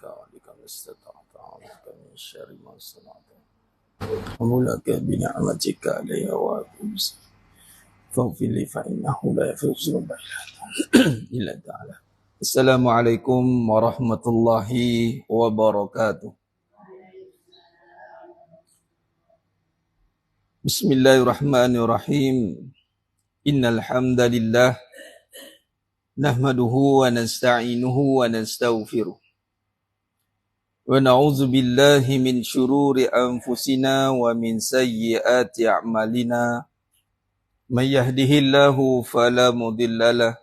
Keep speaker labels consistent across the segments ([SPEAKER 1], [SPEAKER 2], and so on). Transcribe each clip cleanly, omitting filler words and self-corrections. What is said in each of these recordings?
[SPEAKER 1] بك ما استطعت أعوذ بك من شر ما صنعت وملك بنعمتك علي وأبوس فاغفر لي فإنه لا يغفر الذنوب إلا أنت تعالى. Assalamualaikum warahmatullahi wabarakatuh. Bismillahirrahmanirrahim. Innal hamdalillah nahmaduhu wa nasta'inuhu wa nastaghfiruh. Wa na'udzu billahi min syururi anfusina wa min sayyiati a'malina. May yahdihillahu fala mudhillalah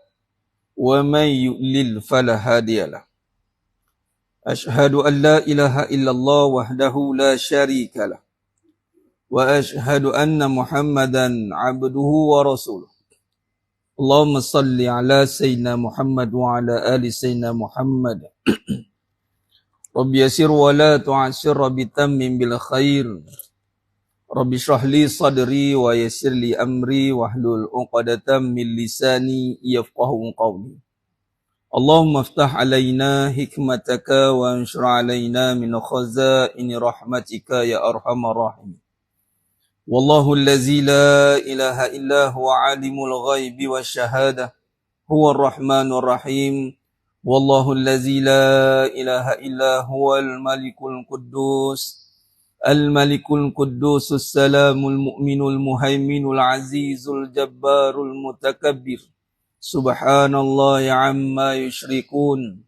[SPEAKER 1] wa may yudlil fala hadiyalah. Ashhadu an la ilaha illallah wahdahu la syarikalah wa ashhadu anna Muhammadan abduhu wa rasuluh. Allahumma salli ala sayyidina Muhammad wa ala ali sayyidina Muhammad. Rabbi yasir wa la tu'asir, Rabbi tammim bil khair. Rabbi shrah li sadri wa yassir li amri wahlul 'uqdatam min lisani yafqahu qawli. Allahumma iftah alaina hikmataka wa anshur alaina min khazaini rahmatika ya arhamar rahimin. Wallahu allazi la ilaha illa huwa alimul ghaibi wasyahadah huwa ar-rahmanur rahim. Wallahu allazi la ilaha illa huwal malikul quddus al-malikul quddusus salamul mu'minul muhaiminul azizul jabbarul mutakabbir. Subhanallahi amma yushrikun.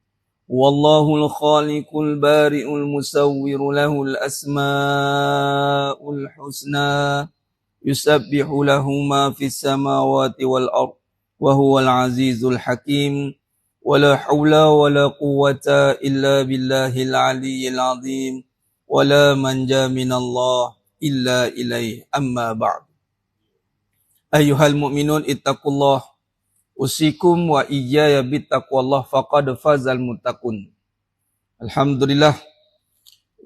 [SPEAKER 1] Wallahul khaliqul bari'ul musawwiru lahul asma'ul husna. Yusabbihu lahu ma fis samawati wal ard. Wa huwal azizul hakim. Wala hawla wala quwwata illa billahil aliyyil azim. Wala manja minallah illa ilaih, amma ba'd. Ayyuhal mu'minun ittaqullah usikum wa iyaya bittaqwallah faqad fazal muttaqun. Alhamdulillah,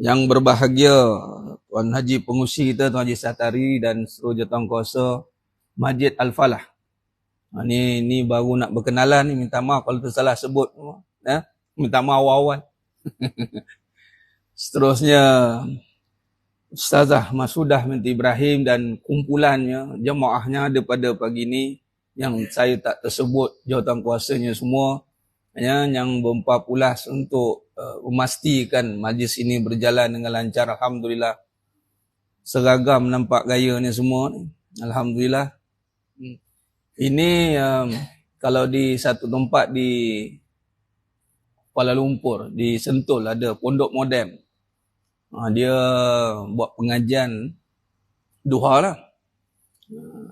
[SPEAKER 1] yang berbahagia Tuan Haji Pengusi kita, Tuan Haji Satari dan seluruh jawatankuasa Masjid Al-Falah. Ni baru nak berkenalan ni, minta maaf kalau tersalah sebut. Minta maaf awal-awal. Seterusnya Ustazah Masudah binti Ibrahim dan kumpulannya, jemaahnya ada pada pagi ini yang saya tak tersebut jawatankuasanya semua, yang berempah pulas untuk memastikan majlis ini berjalan dengan lancar. Alhamdulillah, seragam nampak gaya ni semua ni. Alhamdulillah. Ini kalau di satu tempat di Kuala Lumpur, di Sentul ada Pondok Modern. Dia buat pengajian duha lah.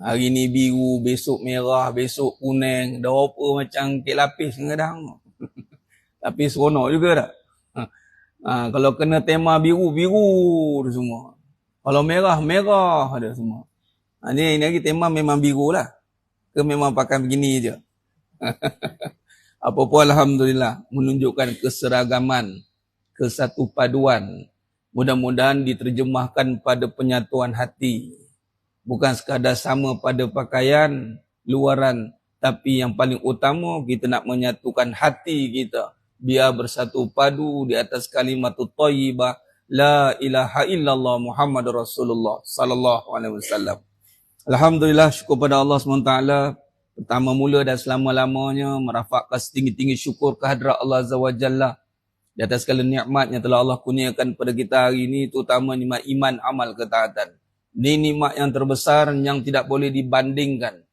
[SPEAKER 1] Hari ni biru, besok merah, besok kuning, dah apa macam kek lapis kadang. Tapi seronok juga tak? Kalau kena tema biru, biru tu semua. Kalau merah, merah ada semua. Ni lagi tema memang biru lah. Ke memang pakai begini je. Apa-apa alhamdulillah menunjukkan keseragaman, kesatu paduan. Mudah-mudahan diterjemahkan pada penyatuan hati. Bukan sekadar sama pada pakaian luaran, tapi yang paling utama kita nak menyatukan hati kita biar bersatu padu di atas kalimatut thayyibah la ilaha illallah Muhammadur Rasulullah sallallahu alaihi wasallam. Alhamdulillah, syukur pada Allah SWT. Pertama mula dan selama-lamanya merafakkan setinggi-tinggi syukur kehadrat Allah Azza wa Jalla di atas segala nikmat yang telah Allah kurniakan kepada kita hari ini, terutama nikmat iman, amal, ketaatan. Ini nikmat yang terbesar yang tidak boleh dibandingkan.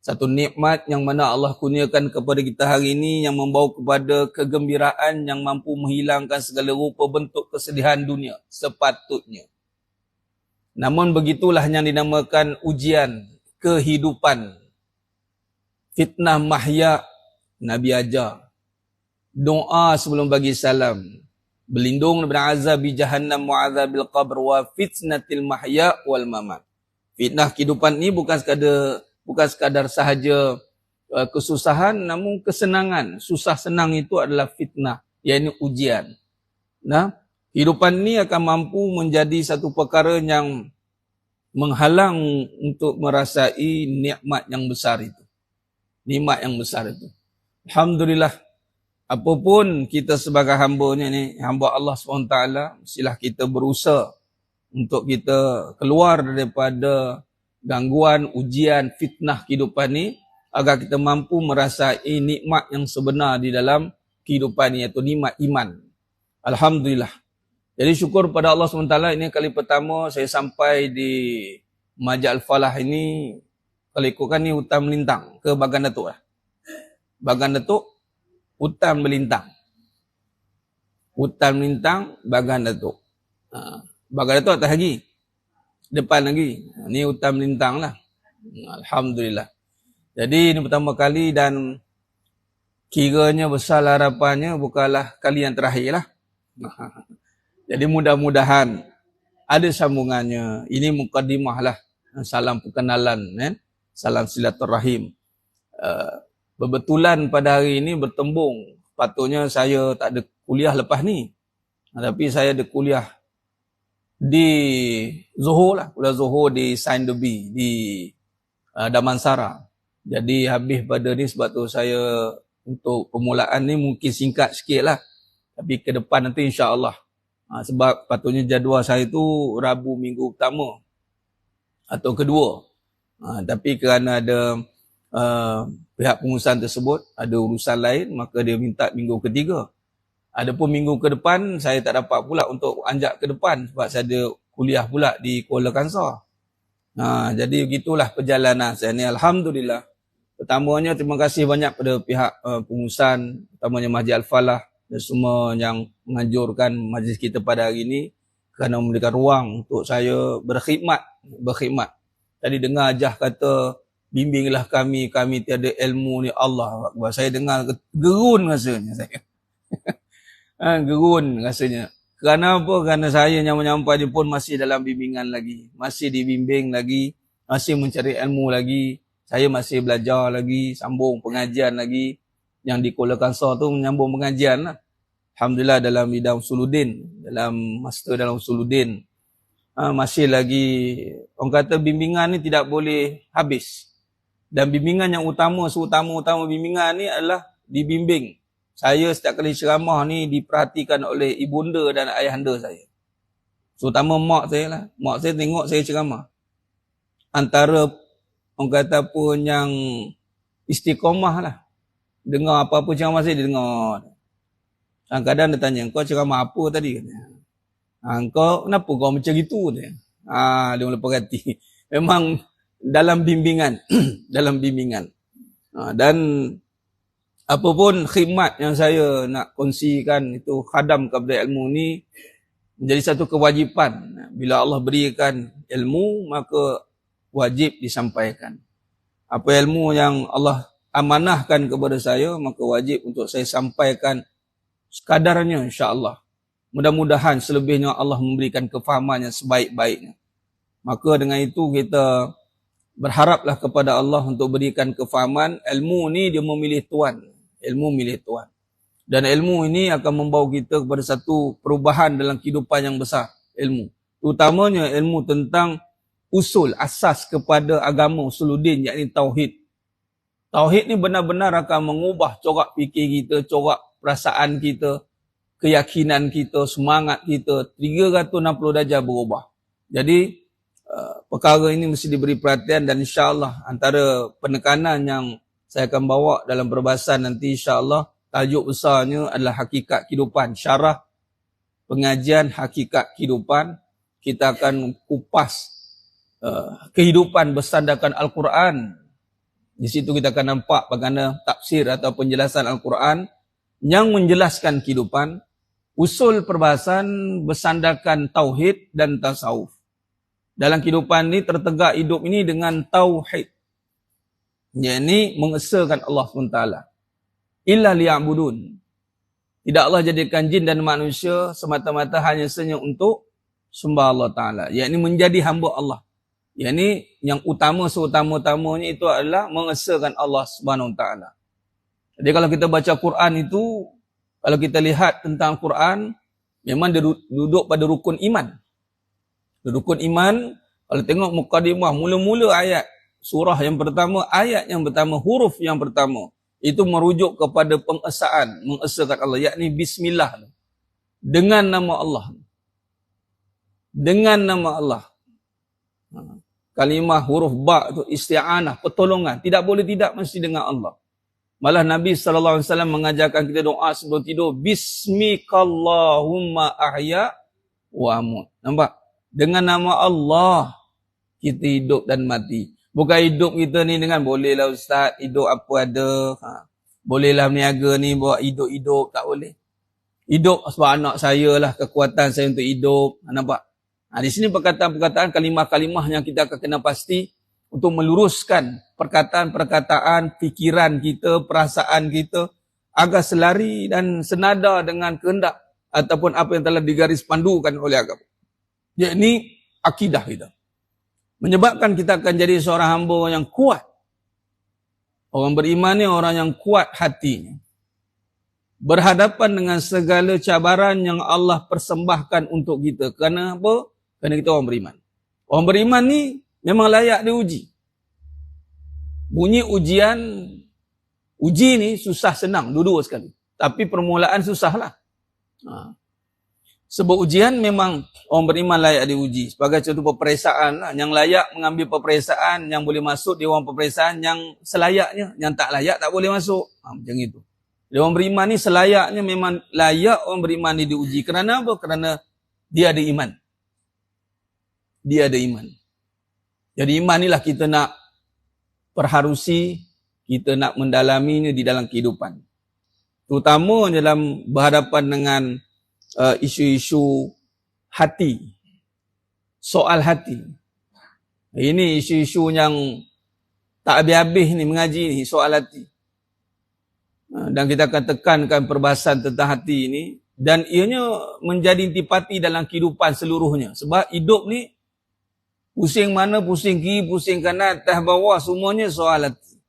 [SPEAKER 1] Satu nikmat yang mana Allah kurniakan kepada kita hari ini yang membawa kepada kegembiraan yang mampu menghilangkan segala rupa bentuk kesedihan dunia sepatutnya. Namun begitulah yang dinamakan ujian kehidupan. Fitnah mahya, Nabi ajar. Doa sebelum bagi salam. Berlindung daripada azab jahannam wa azabil qabr wa fitnatil mahya wal mamat. Fitnah kehidupan ni bukan sekadar sahaja kesusahan, namun kesenangan. Susah senang itu adalah fitnah, iaitu ujian. Kehidupan ni akan mampu menjadi satu perkara yang menghalang untuk merasai nikmat yang besar itu. Nikmat yang besar itu. Alhamdulillah, apapun kita sebagai hamba-Nya ni, hamba Allah SWT, mestilah kita berusaha untuk kita keluar daripada gangguan, ujian, fitnah kehidupan ni, agar kita mampu merasai nikmat yang sebenar di dalam kehidupan ni, iaitu nikmat iman. Alhamdulillah. Jadi syukur pada Allah SWT, ini kali pertama saya sampai di Masjid Al-Falah ini. Kalau ikutkan ni hutan melintang ke Bagan Datuk lah. Bagan Datuk, hutan melintang. Hutan melintang, Bagan Datuk. Bagan Datuk atas lagi. Depan lagi. Ni hutan melintang lah. Alhamdulillah. Jadi ini pertama kali dan kiranya besar harapannya bukanlah kali yang terakhir lah. Jadi mudah-mudahan ada sambungannya. Ini mukadimah lah. Salam perkenalan. Salam silaturahim. Berbetulan pada hari ini bertembung. Patutnya saya tak ada kuliah lepas ni. Tapi saya ada kuliah di Zohor lah. Kuliah Zohor di Saint Debi di Damansara. Jadi habis pada ni sebab tu saya untuk permulaan ni mungkin singkat sikit lah. Tapi ke depan nanti insya-Allah. Sebab patutnya jadual saya tu Rabu minggu pertama atau kedua. Tapi kerana ada pihak pengurusan tersebut ada urusan lain, maka dia minta minggu ketiga. Adapun minggu ke depan saya tak dapat pula untuk anjak ke depan sebab saya ada kuliah pula di Kuala Kangsar. Jadi begitulah perjalanan saya ni. Alhamdulillah. Pertamanya terima kasih banyak pada pihak pengurusan, utamanya Masjid Al-Falah dan semua yang menganjurkan majlis kita pada hari ini kerana memberikan ruang untuk saya berkhidmat. Tadi dengar Jah kata, bimbinglah kami tiada ilmu ni, Allah Akbar. Saya dengar gerun rasanya saya. Gerun rasanya. Kerana apa? Kerana saya nyampai ni pun masih dalam bimbingan lagi. Masih dibimbing lagi. Masih mencari ilmu lagi. Saya masih belajar lagi. Sambung pengajian lagi. Yang di Kuala Kangsar tu menyambung pengajian lah. Alhamdulillah dalam bidang usuluddin. Dalam master dalam usuluddin. Masih lagi, orang kata bimbingan ni tidak boleh habis. Dan bimbingan yang seutama bimbingan ni adalah dibimbing. Saya setiap kali ceramah ni diperhatikan oleh ibunda dan ayahanda saya. Terutama mak saya lah. Mak saya tengok saya ceramah. Antara orang kata pun yang istiqomah lah. Dengar apa-apa ceramah saya, dia dengar. Kadang-kadang dia tanya, kau ceramah apa tadi? Kau kenapa kau macam gitu? Dia mula perhati. Memang dalam bimbingan. Dalam bimbingan. Dan apapun khidmat yang saya nak kongsikan itu khadam kepada ilmu ni menjadi satu kewajipan. Bila Allah berikan ilmu, maka wajib disampaikan. Apa ilmu yang Allah amanahkan kepada saya, maka wajib untuk saya sampaikan sekadarnya insya-Allah. Mudah-mudahan selebihnya Allah memberikan kefahaman yang sebaik-baiknya. Maka dengan itu kita berharaplah kepada Allah untuk berikan kefahaman. Ilmu ni dia memilih Tuhan. Ilmu milih Tuhan. Dan ilmu ini akan membawa kita kepada satu perubahan dalam kehidupan yang besar. Ilmu. Terutamanya ilmu tentang usul, asas kepada agama usuluddin, yakni Tauhid. Tauhid ni benar-benar akan mengubah corak fikir kita, corak perasaan kita, keyakinan kita, semangat kita, 360 darjah berubah. Jadi, perkara ini mesti diberi perhatian dan insya-Allah antara penekanan yang saya akan bawa dalam perbahasan nanti insya-Allah, tajuk besarnya adalah hakikat kehidupan. Syarah pengajian hakikat kehidupan. Kita akan kupas kehidupan bersandarkan Al-Quran. Di situ kita akan nampak bagaimana tafsir atau penjelasan Al-Quran yang menjelaskan kehidupan. Usul perbahasan bersandarkan tauhid dan tasawuf. Dalam kehidupan ni tertegak hidup ini dengan tauhid. Yakni mengesahkan Allah SWT. Illa liya'budun. Tidak Allah jadikan jin dan manusia semata-mata hanya saja untuk sembah Allah Ta'ala. Yakni menjadi hamba Allah. Yakni yang seutama-utamanya itu adalah mengesahkan Allah Subhanahu Ta'ala. Jadi kalau kita baca Quran itu, kalau kita lihat tentang Quran, memang dia duduk pada rukun iman. Rukun iman, kalau tengok mukadimah, mula-mula ayat surah yang pertama, ayat yang pertama, huruf yang pertama. itu merujuk kepada pengesaan, mengesakan Allah, yakni bismillah. Dengan nama Allah. Dengan nama Allah. Kalimah huruf ba itu isti'anah, pertolongan. Tidak boleh tidak, mesti dengan Allah. Malah Nabi SAW mengajarkan kita doa sebelum tidur. Bismikallahumma ahya wa amut. Nampak? Dengan nama Allah kita hidup dan mati. Bukan hidup kita ni dengan bolehlah ustaz, hidup apa ada. Bolehlah meniaga ni buat hidup-hidup. Tak boleh. Hidup sebab anak saya lah, kekuatan saya untuk hidup. Nampak? Di sini perkataan-perkataan, kalimah-kalimah yang kita akan kena pasti untuk meluruskan perkataan-perkataan, fikiran kita, perasaan kita agar selari dan senada dengan kehendak ataupun apa yang telah digaris pandukan oleh agama. Yakni akidah kita. Menyebabkan kita akan jadi seorang hamba yang kuat. Orang beriman ni orang yang kuat hatinya. Berhadapan dengan segala cabaran yang Allah persembahkan untuk kita. Kerana apa? Kerana kita orang beriman. Orang beriman ni memang layak diuji. Bunyi ujian, uji ni susah senang, dua-dua sekali. Tapi permulaan susahlah. Sebab ujian memang orang beriman layak diuji. Sebagai contoh peperiksaan lah. Yang layak mengambil peperiksaan, yang boleh masuk di orang peperiksaan yang selayaknya. Yang tak layak tak boleh masuk. Macam itu. Jadi orang beriman ni selayaknya memang layak orang beriman ni diuji. Kerana apa? Kerana dia ada iman. Dia ada iman. Jadi iman inilah kita nak perharusi, kita nak mendalaminya di dalam kehidupan. Terutama dalam berhadapan dengan isu-isu hati. Soal hati. Ini isu-isu yang tak habis-habis ni mengaji ni, soal hati. Dan kita akan tekankan perbahasan tentang hati ini. Dan ianya menjadi intipati dalam kehidupan seluruhnya. Sebab hidup ni pusing mana, pusing kiri, pusing kanan, atas bawah, semuanya soal hati.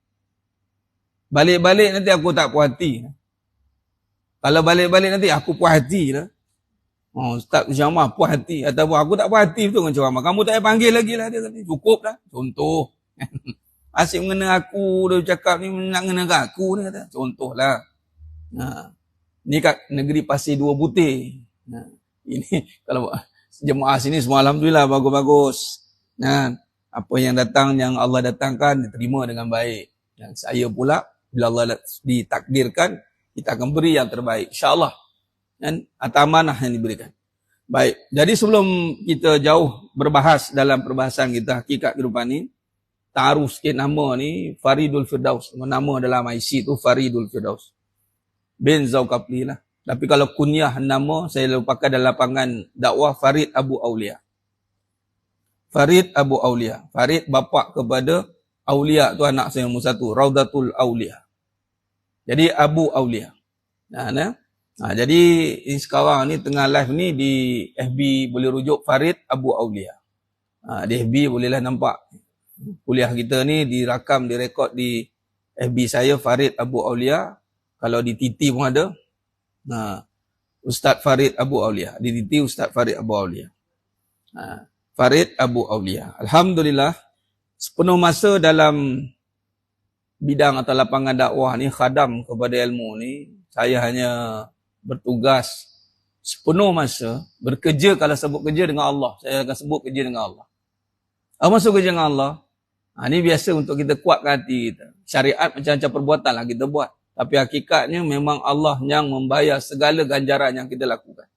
[SPEAKER 1] Balik-balik nanti aku tak puas hati. Kalau balik-balik nanti aku puas hati lah. Ustaz ceramah puas hati. Ataupun aku tak puas hati betul dengan ceramah. Kamu tak payah panggil lagi lah. Dia kata, cukup lah. Contoh. Asyik mengena aku, dia cakap ni nak mengena aku ni kata. Contoh lah. Ni kat negeri Pasir Dua Butir. Ini kalau jemaah sini semua alhamdulillah bagus-bagus. Apa yang datang, yang Allah datangkan, diterima dengan baik. Dan saya pula, bila Allah ditakdirkan, kita akan beri yang terbaik. InsyaAllah. Dan atas amanah yang diberikan. Baik. Jadi sebelum kita jauh berbahas dalam perbahasan kita, hakikat kehidupan ni, taruh sikit nama ni, Faridul Firdaus. Nama dalam IC tu Faridul Firdaus. Bin Zulkifli lah. Tapi kalau kunyah nama, saya lupakan dalam lapangan dakwah Farid Abu Aulia. Farid Abu Aulia. Farid bapa kepada Aulia tu anak saya nombor satu. Raudatul Aulia. Jadi Abu Aulia. Jadi sekarang ni tengah live ni di FB boleh rujuk Farid Abu Aulia. Di FB bolehlah nampak. Kuliah kita ni dirakam, direkod di FB saya Farid Abu Aulia. Kalau di TT pun ada. Ustaz Farid Abu Aulia. Di TT Ustaz Farid Abu Aulia. Farid Abu Aulia. Alhamdulillah, sepenuh masa dalam bidang atau lapangan dakwah ni, khadam kepada ilmu ni, saya hanya bertugas sepenuh masa, bekerja, kalau sebut kerja dengan Allah, saya akan sebut kerja dengan Allah. Apa maksud kerja dengan Allah? Ini biasa untuk kita kuatkan hati kita. Syariat macam-macam perbuatan lah kita buat. Tapi hakikatnya memang Allah yang membayar segala ganjaran yang kita lakukan.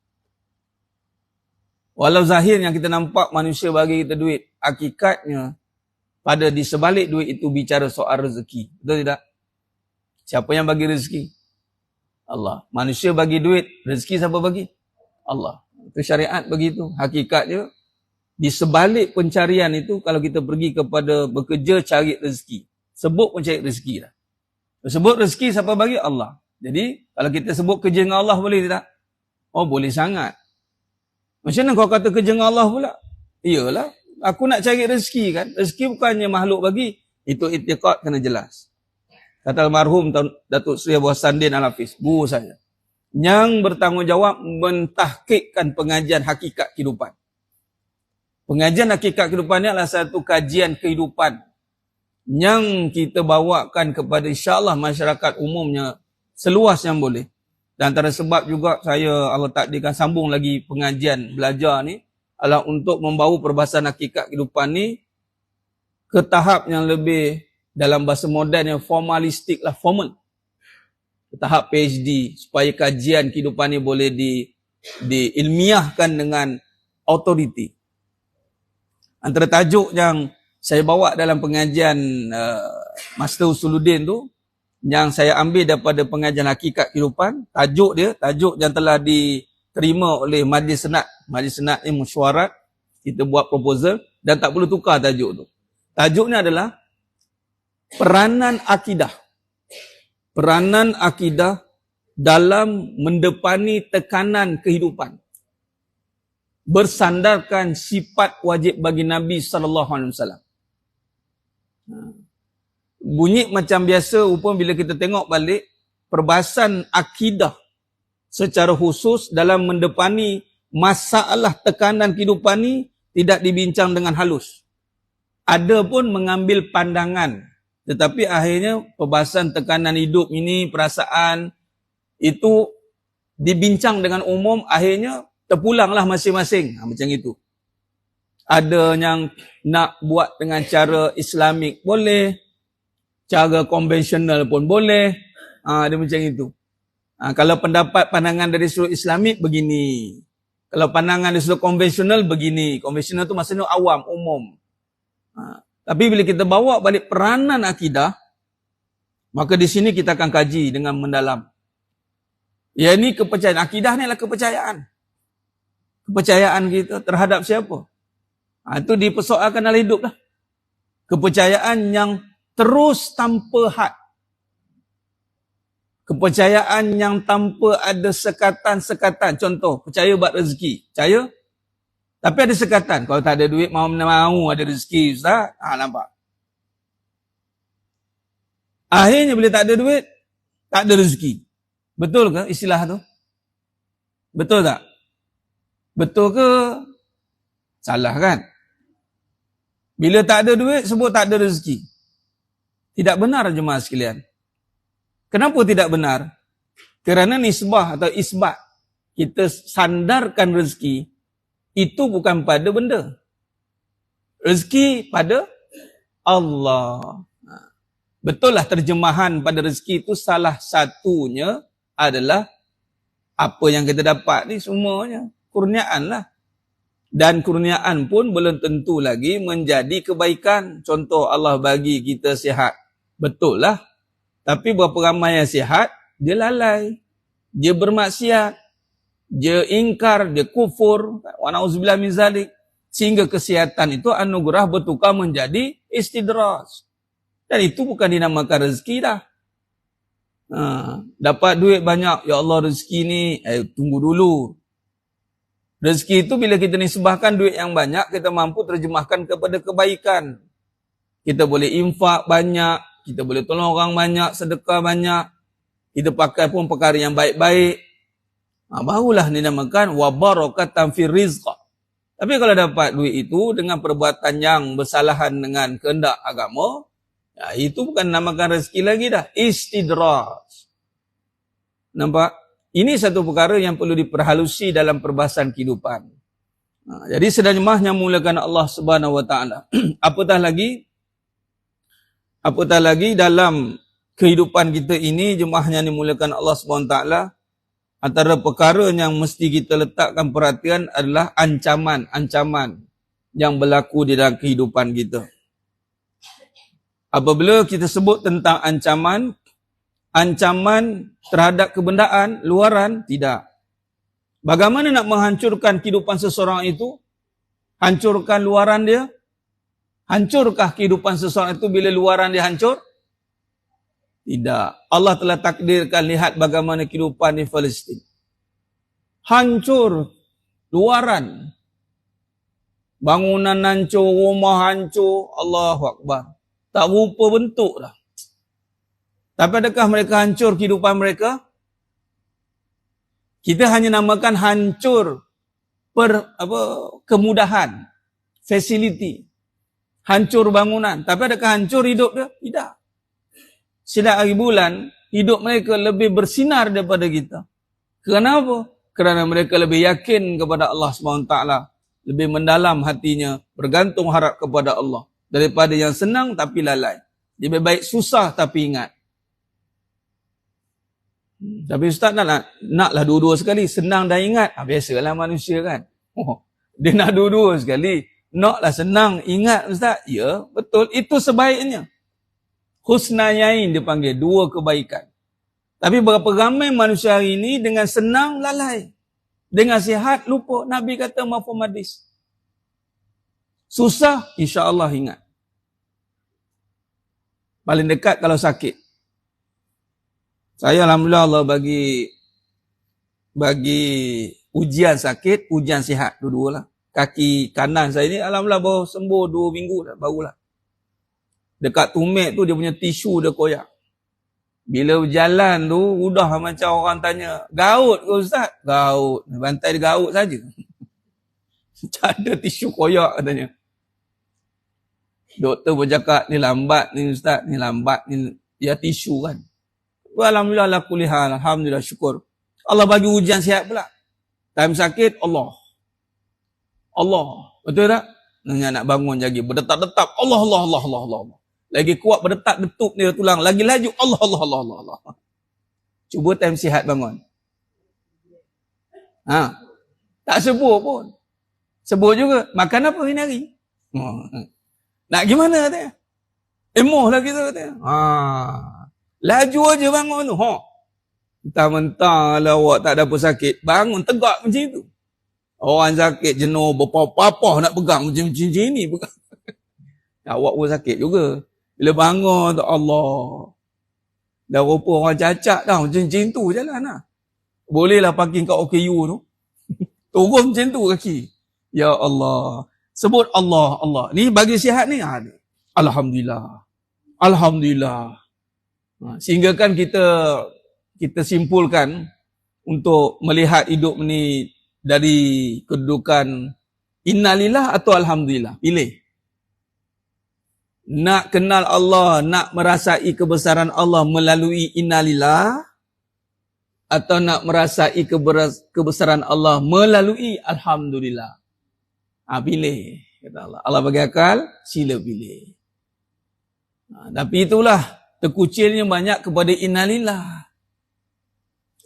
[SPEAKER 1] Walau zahir yang kita nampak manusia bagi kita duit, hakikatnya pada di sebalik duit itu bicara soal rezeki. Betul tidak? Siapa yang bagi rezeki? Allah. Manusia bagi duit, rezeki siapa bagi? Allah. Itu syariat begitu. Hakikatnya di sebalik pencarian itu, kalau kita pergi kepada bekerja cari rezeki, sebut pun cari rezeki lah. Sebut rezeki siapa bagi? Allah. Jadi kalau kita sebut kerja dengan Allah boleh tidak? Oh boleh sangat. Macam mana kau kata kerja dengan Allah pula? Iyalah, aku nak cari rezeki kan. Rezeki bukannya makhluk bagi. Itu i'tiqad kena jelas. Kata almarhum Datuk Seri Abu Hasanuddin Al-Hafiz, guru saya, yang bertanggungjawab mentahqiqkan pengajian hakikat kehidupan. Pengajian hakikat kehidupan ni adalah satu kajian kehidupan yang kita bawakan kepada insya-Allah masyarakat umumnya seluas yang boleh. Dan antara sebab juga saya Allah takdirkan sambung lagi pengajian belajar ni adalah untuk membawa perbahasan hakikat kehidupan ni ke tahap yang lebih dalam bahasa moden yang formalistik lah, formal. Ke tahap PhD supaya kajian kehidupan ni boleh diilmiahkan dengan autoriti. Antara tajuk yang saya bawa dalam pengajian Master Usuluddin tu, yang saya ambil daripada pengajian hakikat kehidupan, tajuk yang telah diterima oleh Majlis Senat. Majlis Senat ni mesyuarat, kita buat proposal dan tak perlu tukar tajuk tu. Tajuknya adalah peranan akidah. Peranan akidah dalam mendepani tekanan kehidupan. Bersandarkan sifat wajib bagi Nabi SAW. Bunyi macam biasa, upam bila kita tengok balik, perbahasan akidah secara khusus dalam mendepani masalah tekanan kehidupan ni tidak dibincang dengan halus. Ada pun mengambil pandangan. Tetapi akhirnya perbahasan tekanan hidup ini, perasaan itu dibincang dengan umum, akhirnya terpulanglah masing-masing. Macam itu. Ada yang nak buat dengan cara Islamik boleh, cara konvensional pun boleh. Dia macam itu. Kalau pendapat pandangan dari sudut Islamik begini. Kalau pandangan dari sudut konvensional begini. Konvensional tu maksudnya awam, umum. Tapi bila kita bawa balik peranan akidah, maka di sini kita akan kaji dengan mendalam. Ya, ini kepercayaan. Akidah ni adalah kepercayaan. Kepercayaan kita terhadap siapa? Itu dipersoalkan dalam hidup lah. Kepercayaan yang terus tanpa had. Kepercayaan yang tanpa ada sekatan-sekatan. Contoh, percaya buat rezeki. Percaya? Tapi ada sekatan. Kalau tak ada duit, mau ada rezeki, Ustaz. Nampak. Akhirnya bila tak ada duit, tak ada rezeki. Betul ke istilah tu? Betul tak? Betul ke? Salah kan? Bila tak ada duit, sebut tak ada rezeki. Tidak benar jemaah sekalian. Kenapa tidak benar? Kerana nisbah atau isbat. Kita sandarkan rezeki, itu bukan pada benda. Rezeki pada Allah. Betul lah terjemahan pada rezeki itu salah satunya adalah apa yang kita dapat ni semuanya. Kurniaan lah. Dan kurniaan pun belum tentu lagi menjadi kebaikan. Contoh Allah bagi kita sihat. Betul lah. Tapi berapa ramai yang sihat, dia lalai. Dia bermaksiat. Dia ingkar, dia kufur, wa na'udzubillah min zalik, sehingga kesihatan itu anugerah bertukar menjadi istidraj. Dan itu bukan dinamakan rezeki dah. Dapat duit banyak, ya Allah rezeki ni, tunggu dulu. Rezeki itu bila kita nisbahkan duit yang banyak, kita mampu terjemahkan kepada kebaikan. Kita boleh infak banyak, kita boleh tolong orang banyak, sedekah banyak, kita pakai pun perkara yang baik-baik. Barulah dinamakan wa barakatan fi rizq. Tapi kalau dapat duit itu dengan perbuatan yang bersalahan dengan kehendak agama, ya, itu bukan namakan rezeki lagi dah, istidraj. Nampak? Ini satu perkara yang perlu diperhalusi dalam perbahasan kehidupan. Jadi sedang jemaah yang mulakan Allah Subhanahu Wa Taala. Apatah lagi dalam kehidupan kita ini, jemaah yang dimulakan Allah Subhanahu Wa Taala, antara perkara yang mesti kita letakkan perhatian adalah ancaman yang berlaku di dalam kehidupan kita. Apabila kita sebut tentang ancaman terhadap kebendaan luaran, tidak. Bagaimana nak menghancurkan kehidupan seseorang itu? Hancurkan luaran dia? Hancurkah kehidupan seseorang itu bila luaran dia hancur? Tidak. Allah telah takdirkan, lihat bagaimana kehidupan di Palestin. Hancur luaran. Bangunan hancur, rumah hancur. Allahu Akbar. Tak rupa bentuk dah. Tapi adakah mereka hancur kehidupan mereka? Kita hanya namakan hancur kemudahan, facility. hancur bangunan. Tapi adakah hancur hidup dia? Tidak. Sinar hari bulan, hidup mereka lebih bersinar daripada kita. Kenapa? Kerana mereka lebih yakin kepada Allah SWT. Lebih mendalam hatinya, bergantung harap kepada Allah. Daripada yang senang tapi lalai. Lebih baik susah tapi ingat. Tapi Ustaz naklah dua-dua sekali. Senang dan ingat. Biasalah manusia kan. Dia nak dua-dua sekali. Naklah senang, ingat Ustaz. Ya, betul. Itu sebaiknya. Husnayain dipanggil, dua kebaikan. Tapi berapa ramai manusia hari ini dengan senang lalai. Dengan sihat lupa. Nabi kata mafhum hadis. Susah, insya-Allah ingat. Paling dekat kalau sakit. Saya alhamdulillah Allah bagi ujian sakit, ujian sihat dua-dualah. Kaki kanan saya ni alhamdulillah baru sembuh 2 minggu dah, barulah. Dekat tumit tu dia punya tisu dia koyak. Bila berjalan tu, udah macam orang tanya, gaut ke Ustaz? Gaut. Bantai dia gaut saja. Tak ada tisu koyak katanya. Doktor pun cakap, ni lambat ni Ustaz, ni lambat ni. Ya tisu kan. Alhamdulillah la kulli hal, alhamdulillah syukur. Allah bagi ujian sihat pula. Time sakit, Allah. Betul tak? Nak bangun lagi, berdetak-detak, Allah. Lagi kuat berdetak detuk dia tulang, lagi laju Allah. Cuba time sihat bangun. Tak sebut pun. Sebut juga, makan apa hari? Nak gimana katanya? Emoh lah kita katanya. Laju aja bangun tu. Mentang-mentang lah awak tak ada apa sakit, bangun tegak macam itu. Orang sakit jenuh berpapah nak pegang macam ni. Awak pun sakit juga. Bila bangun tu Allah. Dah rupa orang cacat dah. Macam tu jalan lah. Bolehlah parking kat OKU tu. Turun macam tu kaki. Ya Allah. Sebut Allah. Ni bagi sihat ni. Alhamdulillah. Sehingga kan kita simpulkan untuk melihat hidup ni dari kedudukan innalillah atau alhamdulillah. Pilih. Nak kenal Allah, nak merasai kebesaran Allah melalui innalillah, atau nak merasai kebesaran Allah melalui alhamdulillah. Pilih, kata Allah. Allah bagi akal, sila pilih. Tapi itulah, terkucilnya banyak kepada innalillah.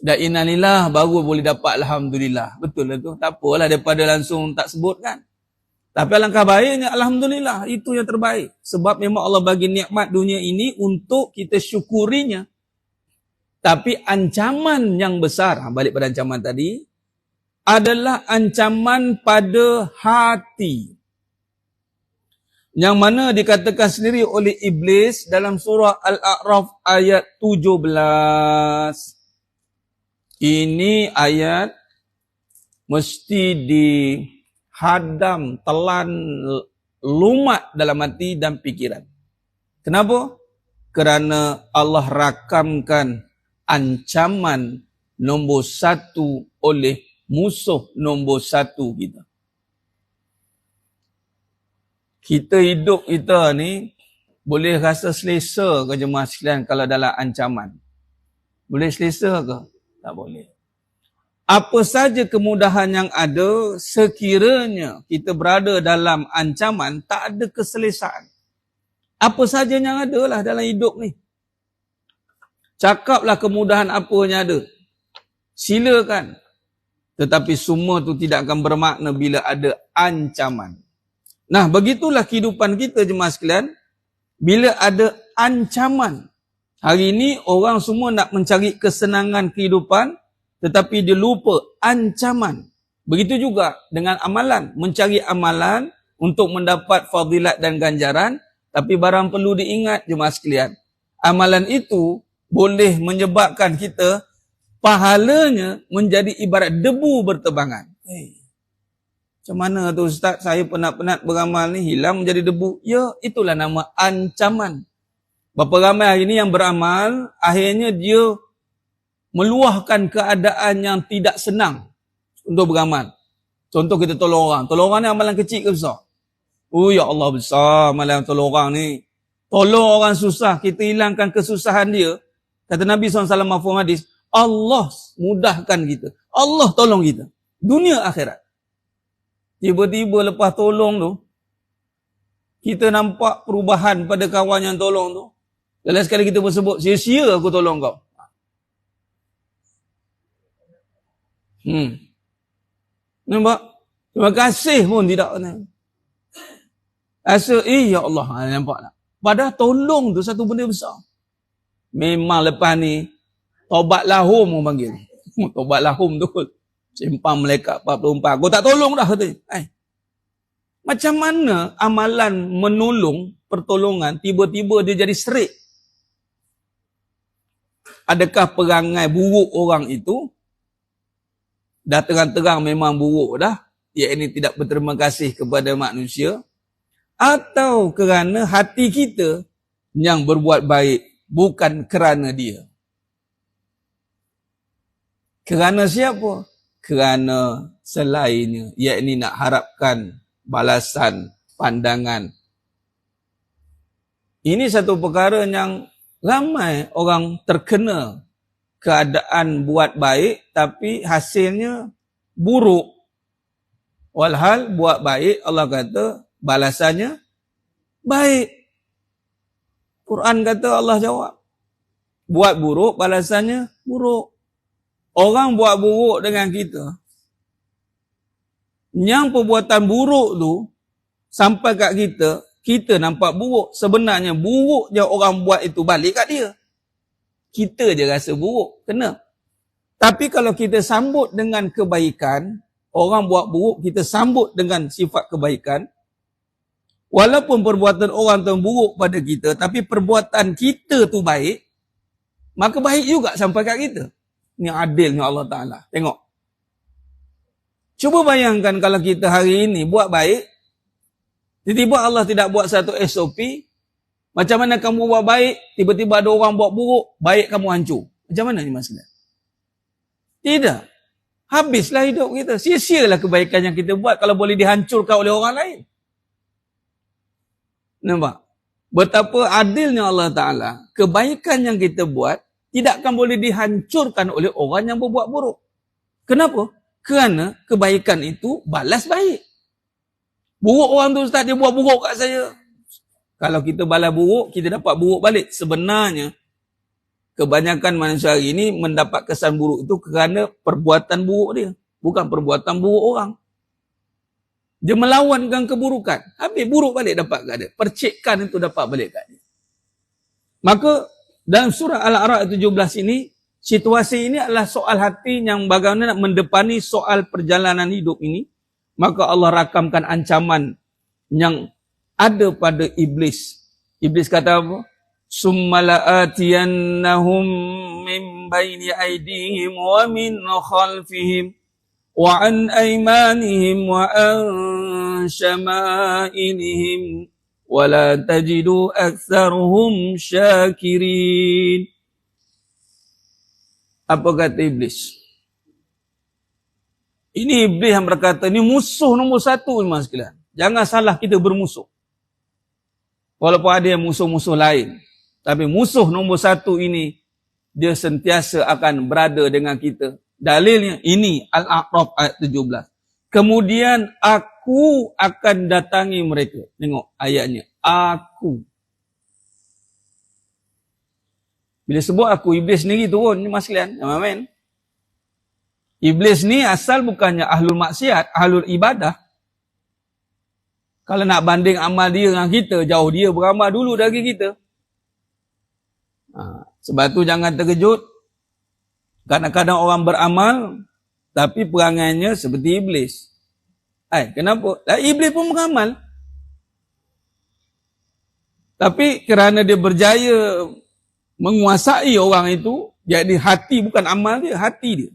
[SPEAKER 1] Dan innalillah baru boleh dapat alhamdulillah. Betul lah tu. Tak apalah daripada langsung tak sebut kan. Tapi alangkah baiknya alhamdulillah, itu yang terbaik. Sebab memang Allah bagi nikmat dunia ini untuk kita syukurinya. Tapi ancaman yang besar, balik pada ancaman tadi, adalah ancaman pada hati. Yang mana dikatakan sendiri oleh Iblis dalam surah Al-A'raf ayat 17. Ini ayat mesti dihadam, telan, lumat dalam hati dan pikiran. Kenapa? Kerana Allah rakamkan ancaman nombor 1 oleh musuh nombor 1 kita. Kita hidup kita ni boleh rasa selesa ke jemaah sekalian kalau dalam ancaman? Boleh selesa ke? Tak boleh. Apa saja kemudahan yang ada, sekiranya kita berada dalam ancaman, tak ada keselesaan. Apa saja yang ada lah dalam hidup ni. Cakaplah kemudahan apa yang ada. Silakan. Tetapi semua tu tidak akan bermakna bila ada ancaman. Nah, begitulah kehidupan kita jemaah sekalian. Bila ada ancaman. Hari ini orang semua nak mencari kesenangan kehidupan, tetapi dia lupa ancaman. Begitu juga dengan amalan. Mencari amalan untuk mendapat fadilat dan ganjaran, tapi barang perlu diingat jemaah sekalian. Amalan itu boleh menyebabkan kita pahalanya menjadi ibarat debu bertebangan. Macam mana tu Ustaz? Saya penat-penat beramal ni hilang menjadi debu. Ya, itulah nama ancaman. Berapa ramai hari ni yang beramal, akhirnya dia meluahkan keadaan yang tidak senang untuk beramal. Contoh kita tolong orang. Tolong orang ni amalan kecil ke besar? Oh ya Allah besar malam tolong orang ni. Tolong orang susah, kita hilangkan kesusahan dia. Kata Nabi SAW mafhum hadis, Allah mudahkan kita. Allah tolong kita. Dunia akhirat. Tiba-tiba lepas tolong tu, kita nampak perubahan pada kawan yang tolong tu. Lalu sekali kita bersebut, sia-sia aku tolong kau. Nampak? Terima kasih pun tidak. Rasa, ya Allah, nampak tak? Padahal tolong tu satu benda besar. Memang lepas ni, taubat lahum orang panggil. Taubat lahum tu. Simpang malaikat 44. Kau tak tolong dah katanya. Macam mana amalan menolong, pertolongan, tiba-tiba dia jadi serik? Adakah perangai buruk orang itu dah terang-terang memang buruk dah? Ia ini tidak berterima kasih kepada manusia. Atau kerana hati kita yang berbuat baik, bukan kerana dia. Kerana siapa? Kerana selainnya, yakni nak harapkan balasan, pandangan. Ini satu perkara yang ramai orang terkena keadaan buat baik tapi hasilnya buruk. Walhal buat baik, Allah kata balasannya baik. Quran kata Allah jawab. Buat buruk, balasannya buruk. Orang buat buruk dengan kita. Yang perbuatan buruk tu, sampai kat kita, kita nampak buruk. Sebenarnya buruk yang orang buat itu balik kat dia. Kita je rasa buruk. Kena. Tapi kalau kita sambut dengan kebaikan, orang buat buruk, kita sambut dengan sifat kebaikan, walaupun perbuatan orang tu buruk pada kita, tapi perbuatan kita tu baik, maka baik juga sampai kat kita. Ini adilnya Allah Ta'ala. Tengok. Cuba bayangkan kalau kita hari ini buat baik, tiba-tiba Allah tidak buat satu SOP, macam mana kamu buat baik, tiba-tiba ada orang buat buruk, baik kamu hancur. Macam mana ni masalah? Tidak. Habislah hidup kita. Sia-sialah kebaikan yang kita buat kalau boleh dihancurkan oleh orang lain. Nampak? Betapa adilnya Allah Ta'ala, kebaikan yang kita buat tidak akan boleh dihancurkan oleh orang yang berbuat buruk. Kenapa? Kerana kebaikan itu balas baik. Buruk orang tu, Ustaz, dia buat buruk kat saya. Kalau kita balas buruk, kita dapat buruk balik. Sebenarnya, kebanyakan manusia hari ini mendapat kesan buruk itu kerana perbuatan buruk dia. Bukan perbuatan buruk orang. Dia melawankan keburukan. Habis buruk balik dapat kat dia. Percikan itu dapat balik kat dia. Maka dalam surah Al-A'raf 17 ini, situasi ini adalah soal hati yang bagaimana nak mendepani soal perjalanan hidup ini. Maka Allah rakamkan ancaman yang ada pada iblis. Iblis kata apa? Summa la'atiyannahum min baini aydihim wa min khalfihim wa an aymanihim wa an syama'ilihim wa la tajidu aktsaruhum syakirin. Apa kata iblis? Ini iblis yang berkata, ini musuh nombor satu, mas sekalian. Jangan salah kita bermusuh. Walaupun ada yang musuh-musuh lain. Tapi musuh nombor satu ini, dia sentiasa akan berada dengan kita. Dalilnya ini Al-A'raf ayat 17. Kemudian aku akan datangi mereka. Tengok ayatnya. Aku. Bila sebut aku, iblis sendiri turun. Ini mas sekalian. Amin. Iblis ni asal bukannya ahlul maksiat, ahlul ibadah. Kalau nak banding amal dia dengan kita, jauh dia beramal dulu dari kita. Sebab tu jangan terkejut. Kadang-kadang orang beramal, tapi perangainya seperti iblis. Kenapa? Iblis pun beramal. Tapi kerana dia berjaya menguasai orang itu, jadi hati bukan amal dia, hati dia.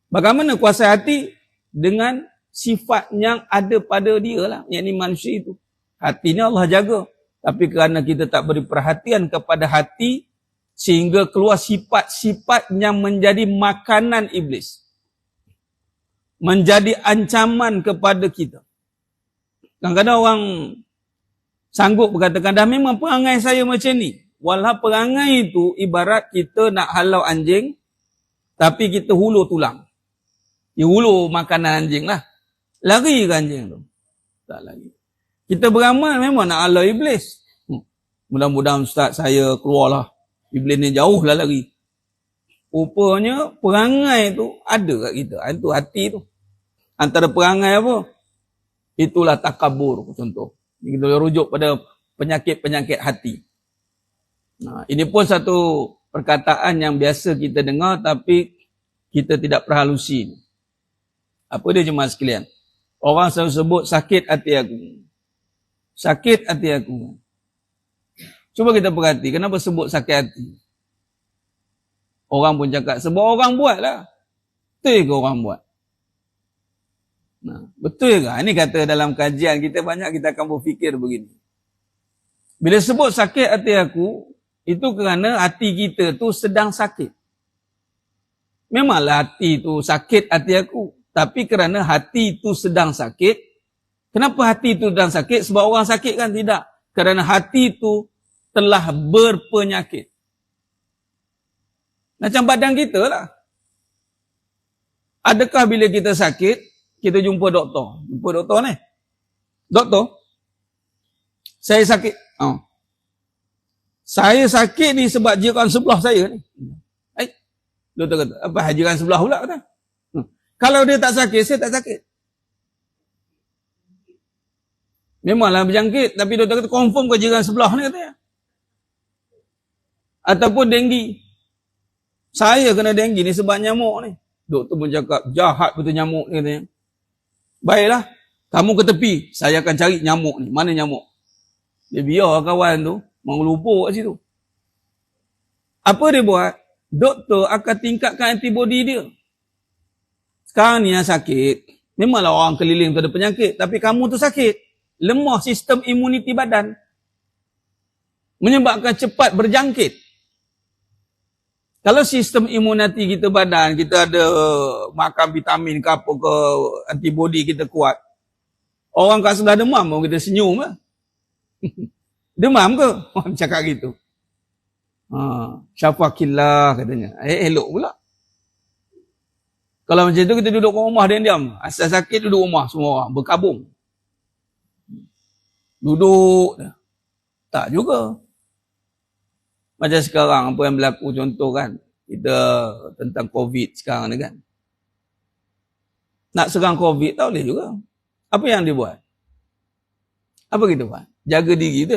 [SPEAKER 1] Bagaimana kuasa hati? Dengan sifat yang ada pada dia lah, yakni manusia itu. Hatinya Allah jaga. Tapi kerana kita tak beri perhatian kepada hati, sehingga keluar sifat-sifat yang menjadi makanan iblis. Menjadi ancaman kepada kita. Kadang-kadang orang sanggup berkatakan, dah memang perangai saya macam ni. Walau perangai itu ibarat kita nak halau anjing, tapi kita hulur tulang. Dia hulur makanan anjing lah. Lari ke anjing tu? Tak lari. Kita beramal memang nak halau iblis. Mudah-mudahan ustaz saya keluarlah. Iblis ni jauh lah lari. Rupanya perangai tu ada kat kita. Itu hati tu. Antara perangai apa? Itulah takabur contoh. Kita rujuk pada penyakit-penyakit hati. Nah, ini pun satu perkataan yang biasa kita dengar tapi kita tidak perhalusi. Apa dia jemaah sekalian? Orang selalu sebut sakit hati aku. Sakit hati aku. Cuba kita perhati, kenapa sebut sakit hati? Orang pun cakap, sebab orang buat lah. Betul ke orang buat? Nah, betul ke? Ini kata dalam kajian kita banyak kita akan berfikir begini. Bila sebut sakit hati aku, itu kerana hati kita tu sedang sakit. Memanglah hati tu sakit hati aku. Tapi kerana hati tu sedang sakit. Kenapa hati tu sedang sakit? Sebab orang sakit kan? Tidak. Kerana hati tu telah berpenyakit. Macam badan kita lah. Adakah bila kita sakit, kita jumpa doktor? Jumpa doktor ni. Doktor, saya sakit. Saya sakit ni sebab jiran sebelah saya ni. Doktor kata, apa jiran sebelah pula kata? Kalau dia tak sakit, saya tak sakit. Memanglah berjangkit, tapi doktor kata confirm ke jiran sebelah ni katanya. Ataupun denggi. Saya kena denggi ni sebab nyamuk ni. Doktor pun cakap, jahat betul nyamuk ni katanya. Baiklah, kamu ke tepi, saya akan cari nyamuk ni. Mana nyamuk? Dia biar kawan tu mengelupuk kat situ. Apa dia buat? Doktor akan tingkatkan antibody dia. Sekarang ni yang sakit, memanglah orang keliling tu ada penyakit, tapi kamu tu sakit. Lemah sistem imuniti badan. Menyebabkan cepat berjangkit. Kalau sistem imuniti kita badan, kita ada makan vitamin ke apa ke, antibody kita kuat. Orang kat sebelah demam, kita senyum lah. Demam ke? Orang cakap gitu. Syafakillah katanya. Elok pula. Kalau macam tu kita duduk kat rumah diam-diam. Asal sakit duduk rumah semua orang. Berkabung. Duduk. Tak juga. Macam sekarang apa yang berlaku contoh kan. Kita tentang COVID sekarang ni kan. Nak serang COVID tak boleh juga. Apa yang dia buat? Apa kita buat? Jaga diri tu.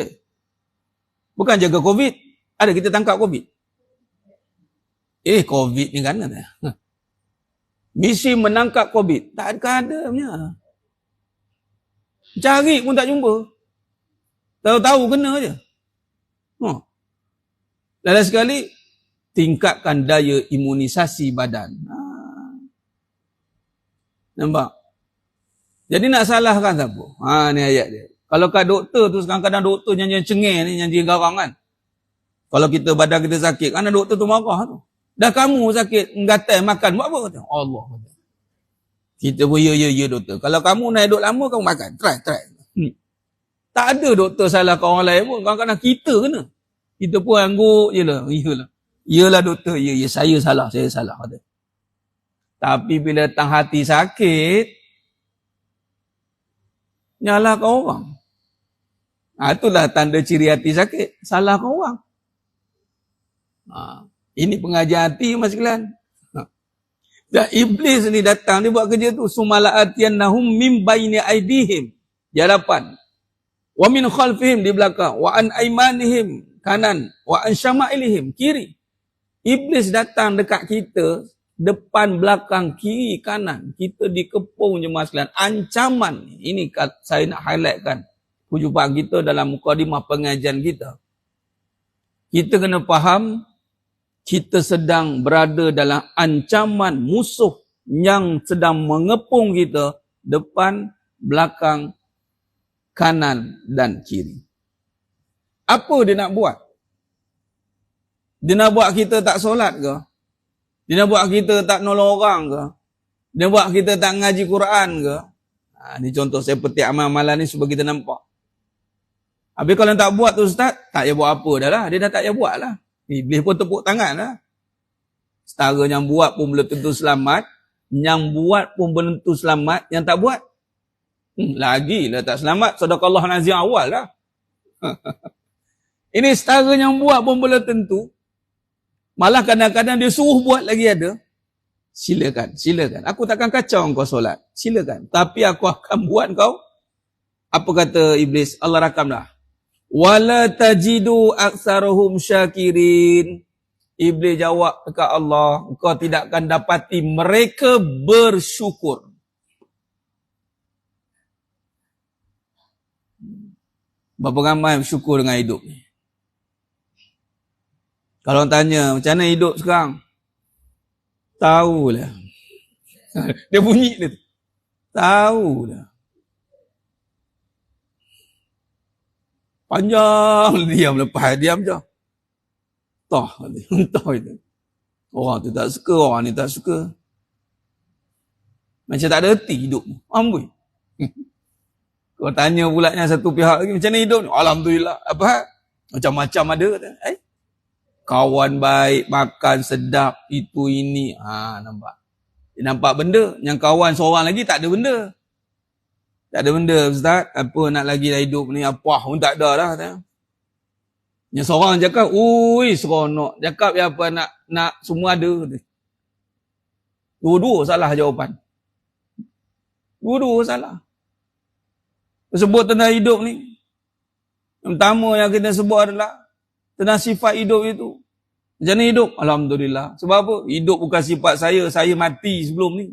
[SPEAKER 1] Bukan jaga COVID. Ada kita tangkap COVID. COVID ni kan. Misi menangkap COVID. Tak ada punya. Cari pun tak jumpa. Tahu-tahu kena je. Lain sekali, tingkatkan daya imunisasi badan. Nampak? Jadi nak salahkan siapa? Ni ayat dia. Kalau kat doktor tu, kadang-kadang doktor yang cengeng ni, yang garang kan. Kalau kita badan kita sakit, kan doktor tu marah tu. Dah kamu sakit, menggatai makan, buat apa? Kata? Allah. Kita pun ya doktor. Kalau kamu nak hidup lama, kamu makan. Try. Tak ada doktor salahkan orang lain pun. Kadang-kadang kita kena. Kita pun angguk je lah. Iyalah doktor. Ya, saya salah. Kata. Tapi bila datang hati sakit, nyalahkan orang. Itulah tanda ciri hati sakit. Salahkan orang. Ini pengajian hati mas sekalian. Dan iblis ni datang, dia buat kerja tu. Sumala'atiyannahum min baini aidihim. Di hadapan. Wa min khalfihim di belakang. Wa an aimanihim kanan. Wa an syama'ilihim kiri. Iblis datang dekat kita. Depan, belakang, kiri, kanan. Kita dikepung je mas sekalian. Ancaman. Ini saya nak highlightkan. Perjumpaan kita dalam mukadimah pengajian kita. Kita kena faham. Kita sedang berada dalam ancaman musuh yang sedang mengepung kita depan, belakang, kanan dan kiri. Apa dia nak buat? Dia nak buat kita tak solat ke? Dia nak buat kita tak nolong orang ke? Dia nak buat kita tak ngaji Quran ke? Ni contoh saya petik amal-amalan ni supaya kita nampak. Habis kalau tak buat tu Ustaz, tak payah buat apa dah lah. Dia dah tak payah buat lah. Iblis pun tepuk tangan lah. Setara yang buat pun belum tentu selamat. Yang buat pun belum tentu selamat. Yang tak buat, lagilah tak selamat. Sadaqallah nazim awal lah. Ini setara yang buat pun belum tentu. Malah kadang-kadang dia suruh buat lagi ada. Silakan. Aku takkan kacau kau solat. Silakan. Tapi aku akan buat kau. Apa kata Iblis? Allah rakamlah. Wala tajidu aksaruhum syakirin. Iblis jawab dekat Allah, kau tidak akan dapati mereka bersyukur. Berapa ramai bersyukur dengan hidup ni? Kalau tanya, macam mana hidup sekarang? Tahulah. Dia bunyi dia. Tahulah. Panjang diam, lepas diam je. Entah itu. Orang tu tak suka, orang ni tak suka. Macam tak ada erti hidup. Amboi. Kau tanya pula yang satu pihak lagi, macam mana hidup ni? Alhamdulillah. Apa? Macam-macam ada. Kawan baik, makan sedap, itu ini. Nampak. Dia nampak benda. Yang kawan seorang lagi tak ada benda. Tak ada benda, Ustaz. Apa nak lagi dah hidup ni? Apa pun tak ada dah. Yang seorang cakap, ui seronok. Cakap ya apa nak semua ada. Dua-dua salah jawapan. Dua-dua salah. Sebut tentang hidup ni. Yang pertama yang kita sebut adalah tentang sifat hidup itu. Macam mana hidup? Alhamdulillah. Sebab apa? Hidup bukan sifat saya mati sebelum ni.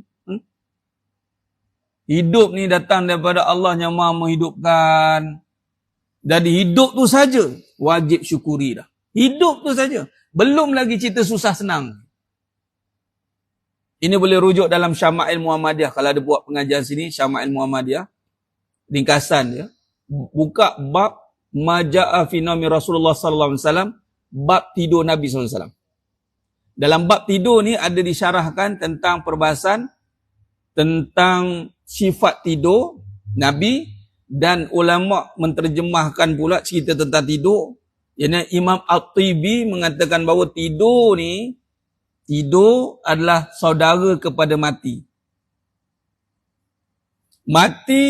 [SPEAKER 1] Hidup ni datang daripada Allah yang Maha menghidupkan. Jadi hidup tu saja wajib syukuri dah. Hidup tu saja. Belum lagi cerita susah senang. Ini boleh rujuk dalam Syama'il Muhammadiyah. Kalau ada buat pengajian sini, Syama'il Muhammadiyah. Ringkasan dia. Buka bab Maja'a fi naumi Rasulullah sallallahu alaihi wasallam, bab tidur Nabi sallallahu alaihi wasallam. Dalam bab tidur ni ada disyarahkan tentang perbahasan tentang sifat tidur Nabi, dan ulama menterjemahkan pula cerita tentang tidur. Iaitu Imam At-Tibi mengatakan bahawa tidur adalah saudara kepada mati. Mati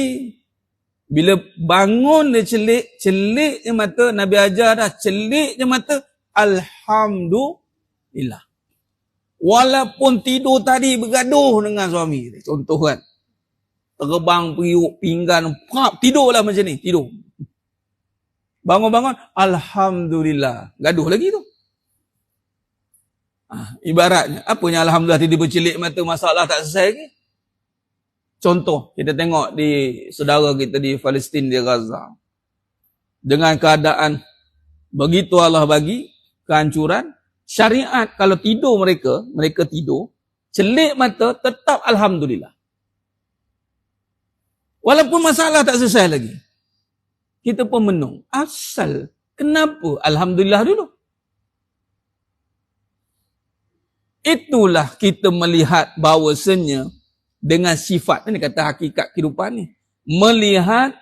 [SPEAKER 1] bila bangun dia celik je mata, Nabi ajar dah, celik je mata, alhamdulillah. Walaupun tidur tadi bergaduh dengan suami, contoh kan. Terbang periuk, pinggan, tidurlah macam ni, tidur. Bangun-bangun, alhamdulillah. Gaduh lagi tu. Ibaratnya, apanya alhamdulillah tidur bercelik mata, masalah tak selesai lagi. Contoh, kita tengok di saudara kita di Palestin, di Gaza. Dengan keadaan begitu Allah bagi kehancuran, syariat kalau tidur mereka tidur, celik mata tetap alhamdulillah. Walaupun masalah tak selesai lagi. Kita pun menung. Asal, kenapa alhamdulillah dulu? Itulah kita melihat bahawasanya dengan sifat, ini kata hakikat kehidupan ni. Melihat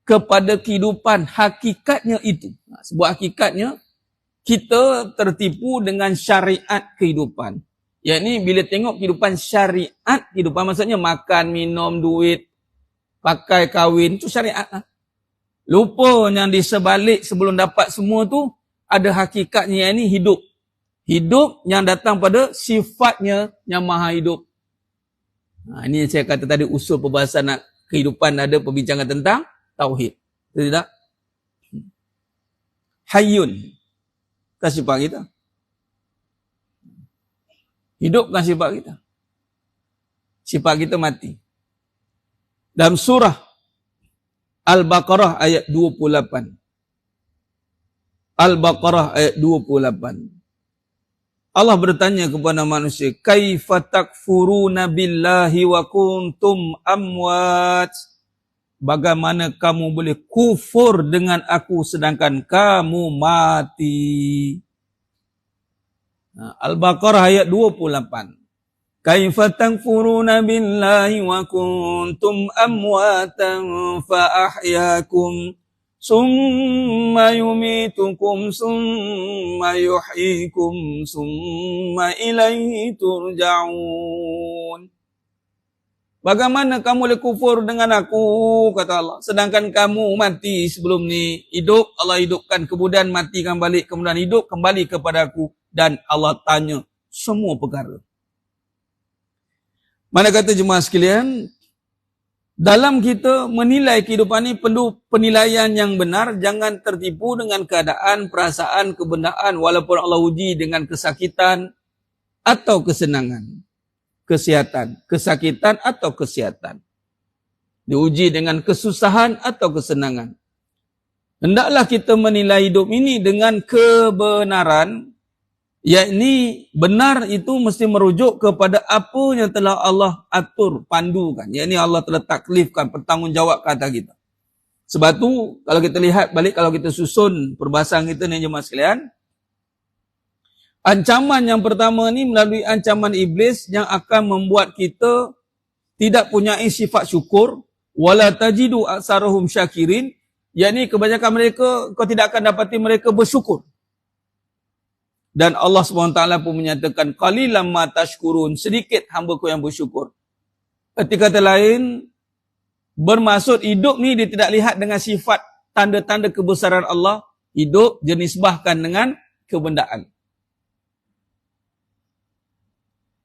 [SPEAKER 1] kepada kehidupan hakikatnya itu. Sebuah hakikatnya, kita tertipu dengan syariat kehidupan. Yakni bila tengok kehidupan syariat kehidupan, maksudnya makan, minum, duit, pakai, kahwin, itu syariat lah. Lupa yang di sebalik sebelum dapat semua tu, ada hakikatnya, yang ini hidup. Hidup yang datang pada sifatnya yang maha hidup. Ini yang saya kata tadi, usul perbahasan kehidupan ada perbincangan tentang tauhid. Tidak? Hayyun. Kan sifat kita. Hidup kan sifat kita. Sifat kita mati. Dalam surah Al-Baqarah ayat 28. Al-Baqarah ayat 28. Allah bertanya kepada manusia, kaifa takfuruna billahi wa kuntum amwat? Bagaimana kamu boleh kufur dengan aku sedangkan kamu mati? Al-Baqarah ayat 28. Kaifa takfuruna billahi wa kuntum amwatan fa ahyakum summa yumitukum summa yuhyikum summa ilaihi turja'un. Bagaimana kamu boleh kufur dengan aku, kata Allah, sedangkan kamu mati sebelum ni, hidup, Allah hidupkan, kemudian matikan balik, kemudian hidup kembali kepada aku, dan Allah tanya semua perkara. Mana kata jemaah sekalian, dalam kita menilai kehidupan ini perlu penilaian yang benar, jangan tertipu dengan keadaan, perasaan, kebendaan, walaupun Allah uji dengan kesakitan atau kesenangan. Kesihatan, kesakitan atau kesihatan. Diuji dengan kesusahan atau kesenangan. Hendaklah kita menilai hidup ini dengan kebenaran, yakni benar itu mesti merujuk kepada apa yang telah Allah atur, pandukan. Yakni Allah telah taklifkan, bertanggungjawabkan atas kita. Sebab tu, kalau kita lihat balik, kalau kita susun perbahasan kita ni jemaah sekalian, ancaman yang pertama ni melalui ancaman iblis yang akan membuat kita tidak punya sifat syukur, wala tajidu aksarahum syakirin, yakni kebanyakan mereka, kau tidak akan dapati mereka bersyukur. Dan Allah SWT pun menyatakan, qalilan ma tashkurun, sedikit hamba-Ku yang bersyukur. Ketika kata lain, bermaksud hidup ni dia tidak lihat dengan sifat tanda-tanda kebesaran Allah, hidup dia nisbahkan dengan kebendaan.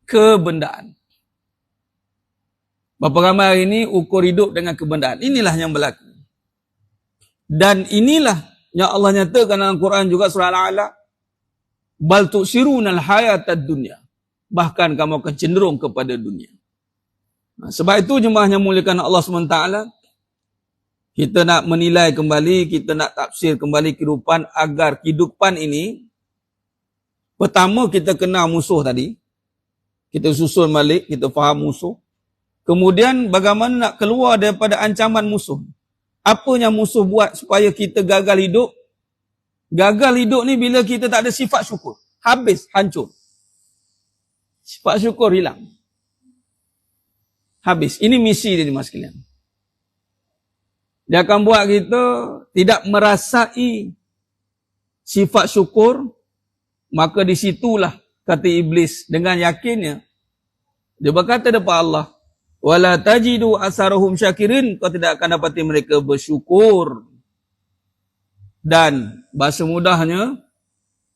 [SPEAKER 1] Kebendaan. Berapa ramai hari ini ukur hidup dengan kebendaan. Inilah yang berlaku. Dan inilah yang Allah nyatakan dalam Quran juga surah Al-A'la. Bal tu'sirunal hayatad dunya. Bahkan kamu akan cenderung kepada dunia. Sebab itu jemaah yang muliakan Allah SWT, kita nak menilai kembali, kita nak tafsir kembali kehidupan agar kehidupan ini, pertama kita kenal musuh tadi. Kita susun balik, kita faham musuh. Kemudian bagaimana nak keluar daripada ancaman musuh. Apa yang musuh buat supaya kita gagal hidup? Gagal hidup ni bila kita tak ada sifat syukur. Habis, hancur. Sifat syukur hilang. Habis. Ini misi dia, jemaah sekalian. Dia akan buat kita tidak merasai sifat syukur, maka di situlah kata iblis dengan yakinnya. Dia berkata depan Allah, wala tajidu asarahum syakirin, kau tidak akan dapati mereka bersyukur. Dan bahasa mudahnya,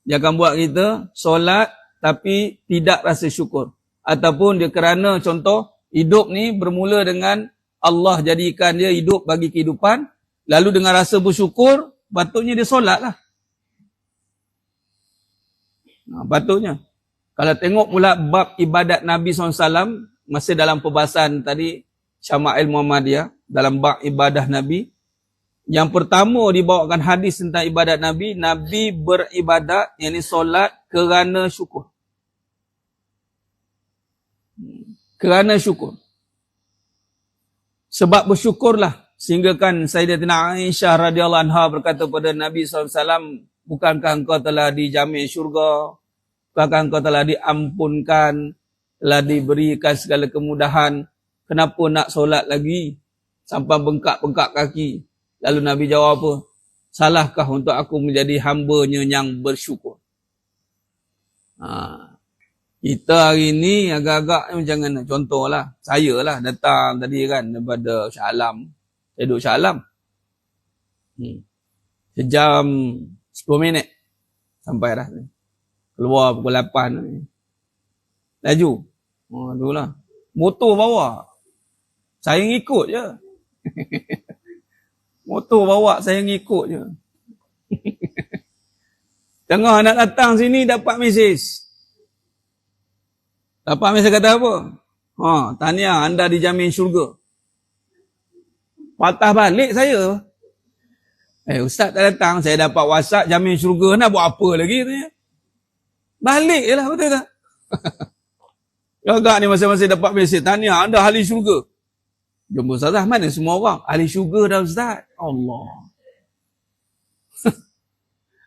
[SPEAKER 1] dia akan buat kita solat tapi tidak rasa syukur. Ataupun dia kerana contoh, hidup ni bermula dengan Allah jadikan dia hidup bagi kehidupan, lalu dengan rasa bersyukur, patutnya dia solat lah. Patutnya. Kalau tengok pula bab ibadat Nabi SAW, masih dalam perbahasan tadi, Syama'il Muhammadiyah, dalam bab ibadah Nabi, yang pertama dibawakan hadis tentang ibadat Nabi, Nabi beribadat, yakni solat kerana syukur. Kerana syukur. Sebab bersyukurlah, sehingga kan Sayyidatina Aisyah radhiyallahu anha berkata kepada Nabi SAW, bukankah engkau telah dijamin syurga? Bukankah engkau telah diampunkan, telah diberikan segala kemudahan? Kenapa nak solat lagi? Sampai bengkak-bengkak kaki. Lalu Nabi jawab apa? Salahkah untuk aku menjadi hamba-Nya yang bersyukur? Kita hari ni agak-agak macam mana? Contohlah, saya lah datang tadi kan daripada Shah Alam. Saya duduk Shah Alam. Sejam 10 minit sampai dah. Keluar pukul 8. Laju. Itulah. Motor bawa. Saya ngikut je. Motor bawa, saya ngikut je. Tengah nak datang sini dapat mesej. Dapat mesej kata apa? Tahniah, anda dijamin syurga. Patah balik saya. Ustaz tak datang, saya dapat WhatsApp jamin syurga. Nak buat apa lagi? Tanya. Balik je lah, betul tak? Agak ni masing-masing dapat mesej. Tahniah, anda ahli syurga. Jumpa Ustaz mana semua orang? Ahli syurga dah Ustaz. Allah.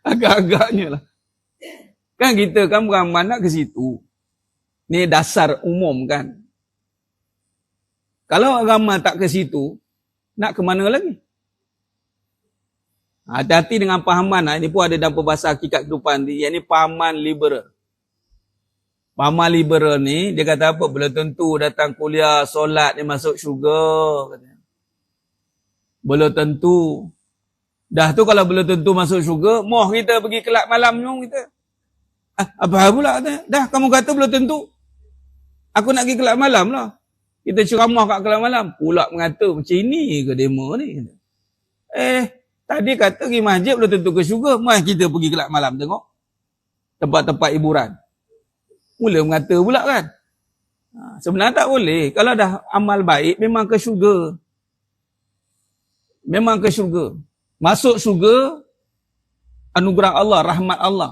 [SPEAKER 1] Agak-agaknya lah. Kan kita kan beramal nak ke situ. Ni dasar umum kan. Kalau agama tak ke situ, nak ke mana lagi? Hati-hati dengan pahaman. Ini pun ada dalam peribahasa hakikat kehidupan. Yang ni pahaman liberal. Pahaman liberal ni, dia kata apa? Belum tentu datang kuliah, solat, dia masuk syurga. Belum tentu. Dah tu kalau belum tentu masuk syurga, moh kita pergi kelab malam ni kita. Apa pula kata? Dah kamu kata belum tentu. Aku nak pergi kelab malam lah. Kita ceramah kat kelab malam. Pula mengata macam ini ke demo ni. Tadi kata pergi masjid belum tentu ke syurga. Mari kita pergi kelab malam tengok. Tempat-tempat hiburan. Mula mengata pula kan. Sebenarnya tak boleh. Kalau dah amal baik memang ke syurga. Memang ke syurga. Masuk syurga anugerah Allah, rahmat Allah.